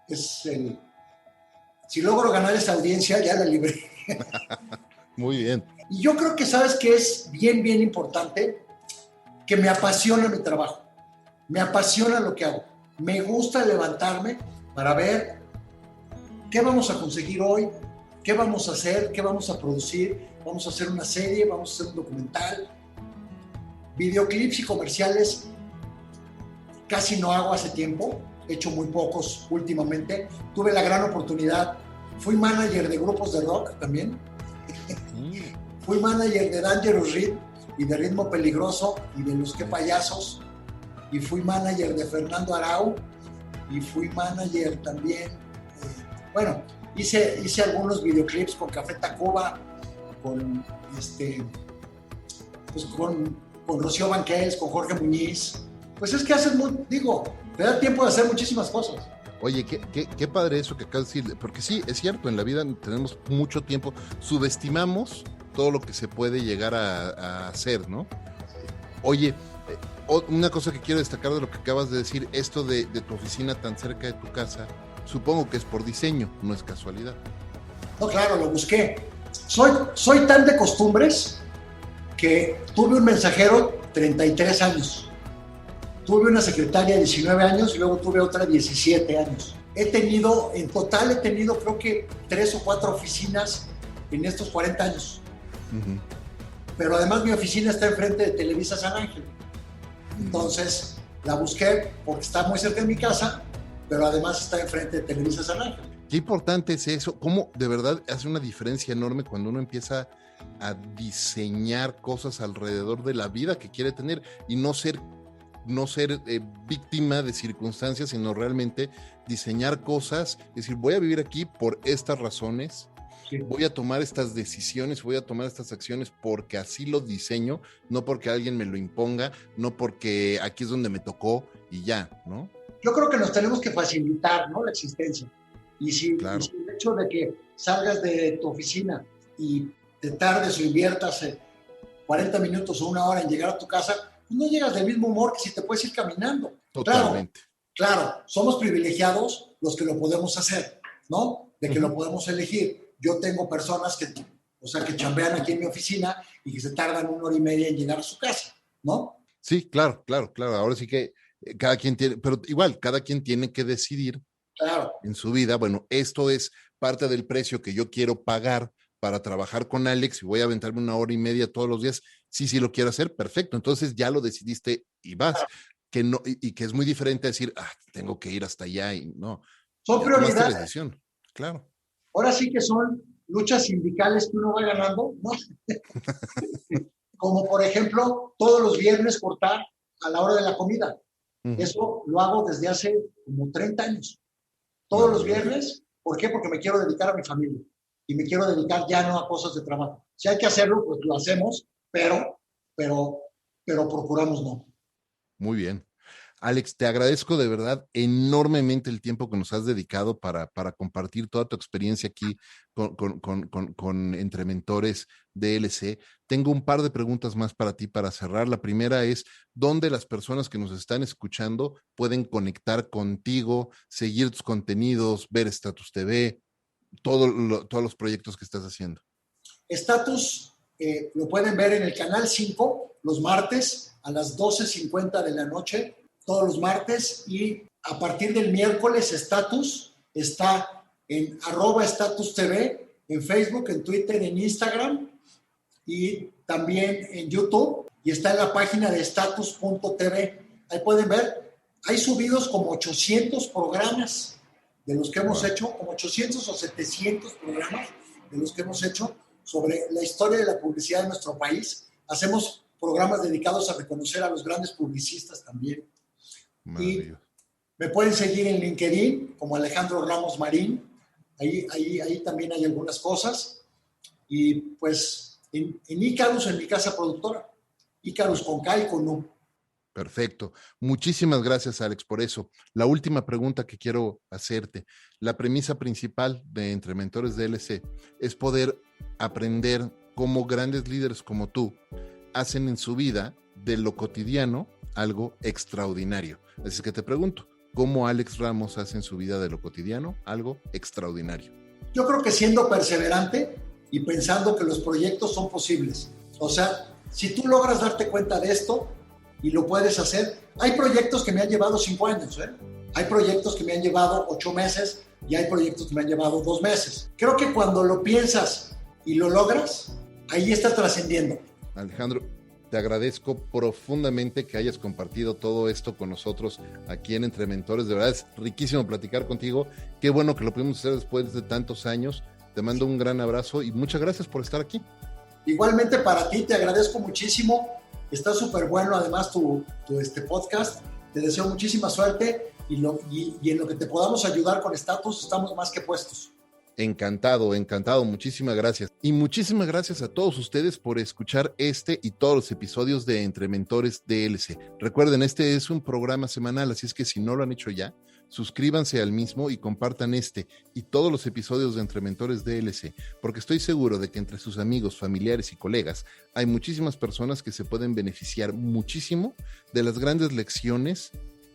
si logro ganar esa audiencia ya la libré. Muy bien. Y yo creo que sabes que es bien, bien importante, que me apasiona mi trabajo, me apasiona lo que hago, me gusta levantarme para ver qué vamos a conseguir hoy, qué vamos a hacer, qué vamos a producir, vamos a hacer una serie, vamos a hacer un documental, videoclips y comerciales. Casi no hago hace tiempo, he hecho muy pocos últimamente. Tuve la gran oportunidad, fui manager de grupos de rock también. Fui manager de Dangerous Rhythm y de Ritmo Peligroso y de Los Que Payasos. Y fui manager de Fernando Arau. Y fui manager también. Bueno, hice algunos videoclips con Café Tacuba, con con Rocío Banquels, con Jorge Muñiz. Pues es que te da tiempo de hacer muchísimas cosas. Oye, qué padre eso que acabas de decir, porque sí, es cierto, en la vida tenemos mucho tiempo, subestimamos todo lo que se puede llegar a hacer, ¿no? Oye, una cosa que quiero destacar de lo que acabas de decir, esto de tu oficina tan cerca de tu casa, supongo que es por diseño, no es casualidad. No, claro, lo busqué. Soy tan de costumbres que tuve un mensajero 33 años. Tuve una secretaria de 19 años y luego tuve otra 17 años. En total he tenido creo que 3 o 4 oficinas en estos 40 años. Uh-huh. Pero además mi oficina está enfrente de Televisa San Ángel. Entonces la busqué porque está muy cerca de mi casa, pero además está enfrente de Televisa San Ángel. Qué importante es eso, cómo de verdad hace una diferencia enorme cuando uno empieza a diseñar cosas alrededor de la vida que quiere tener y no ser víctima de circunstancias, sino realmente diseñar cosas, es decir, voy a vivir aquí por estas razones, sí. Voy a tomar estas decisiones, voy a tomar estas acciones porque así lo diseño, no porque alguien me lo imponga, no porque aquí es donde me tocó y ya, ¿no? Yo creo que nos tenemos que facilitar, ¿no?, la existencia. Claro. Y si el hecho de que salgas de tu oficina y te tardes o inviertas 40 minutos o una hora en llegar a tu casa, no llegas del mismo humor que si te puedes ir caminando. Totalmente. Claro, somos privilegiados los que lo podemos hacer, ¿no? De que lo podemos elegir. Yo tengo personas que chambean aquí en mi oficina y que se tardan 1 hora y media en llegar a su casa, ¿no? Sí, claro. Ahora sí que cada quien tiene, pero igual, cada quien tiene que decidir en su vida, bueno, esto es parte del precio que yo quiero pagar para trabajar con Alex y voy a aventarme 1 hora y media todos los días. Sí lo quiero hacer, perfecto. Entonces ya lo decidiste y vas. Claro. Que no, y que es muy diferente a decir, tengo que ir hasta allá y no. Son prioridades. La decisión. Claro. Ahora sí que son luchas sindicales que uno va ganando, ¿no? Como por ejemplo, todos los viernes cortar a la hora de la comida. Eso lo hago desde hace como 30 años. Todos los viernes. ¿Por qué? Porque me quiero dedicar a mi familia. Y me quiero dedicar ya no a cosas de trabajo. Si hay que hacerlo, pues lo hacemos, pero procuramos no. Muy bien. Alex, te agradezco de verdad enormemente el tiempo que nos has dedicado para compartir toda tu experiencia aquí con Entre Mentores DLC. Tengo un par de preguntas más para ti para cerrar. La primera es, ¿dónde las personas que nos están escuchando pueden conectar contigo, seguir tus contenidos, ver Status TV, todos los proyectos que estás haciendo? Status lo pueden ver en el Canal 5 los martes a las 12:50 de la noche, todos los martes, y a partir del miércoles Status está en @StatusTV, en Facebook, en Twitter, en Instagram y también en YouTube, y está en la página de status.tv. Ahí pueden ver, hay subidos como 800 programas de los que hemos hecho, como 800 o 700 programas de los que hemos hecho sobre la historia de la publicidad de nuestro país. Hacemos programas dedicados a reconocer a los grandes publicistas también. Y me pueden seguir en LinkedIn como Alejandro Ramos Marín. Ahí también hay algunas cosas. Y pues en Icarus, en mi casa productora. Icarus con K y con U. Perfecto. Muchísimas gracias, Alex, por eso. La última pregunta que quiero hacerte. La premisa principal de Entre Mentores DLC es poder aprender cómo grandes líderes como tú hacen en su vida de lo cotidiano algo extraordinario. Así que te pregunto, ¿cómo Alex Ramos hace en su vida de lo cotidiano algo extraordinario? Yo creo que siendo perseverante y pensando que los proyectos son posibles. O sea, si tú logras darte cuenta de esto y lo puedes hacer, hay proyectos que me han llevado 5 años, hay proyectos que me han llevado 8 meses y hay proyectos que me han llevado 2 meses. Creo que cuando lo piensas y lo logras, ahí está trascendiendo. Alejandro, te agradezco profundamente que hayas compartido todo esto con nosotros aquí en Entre Mentores. De verdad es riquísimo platicar contigo. Qué bueno que lo pudimos hacer después de tantos años. Te mando un gran abrazo y muchas gracias por estar aquí. Igualmente para ti, te agradezco muchísimo. Está súper bueno además tu podcast. Te deseo muchísima suerte y en lo que te podamos ayudar con Status estamos más que puestos. Encantado, muchísimas gracias. Y muchísimas gracias a todos ustedes por escuchar este y todos los episodios de Entre Mentores DLC. Recuerden, este es un programa semanal, así es que si no lo han hecho ya, suscríbanse al mismo y compartan este y todos los episodios de Entre Mentores DLC, porque estoy seguro de que entre sus amigos, familiares y colegas hay muchísimas personas que se pueden beneficiar muchísimo de las grandes lecciones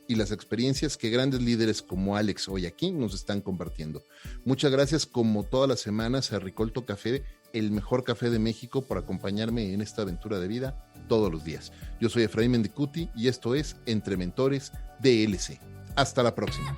y las experiencias que grandes líderes como Alex hoy aquí nos están compartiendo. Muchas gracias como todas las semanas a Ricolto Café, el mejor café de México, por acompañarme en esta aventura de vida todos los días. Yo soy Efraín Mendicuti y esto es Entre Mentores DLC. Hasta la próxima.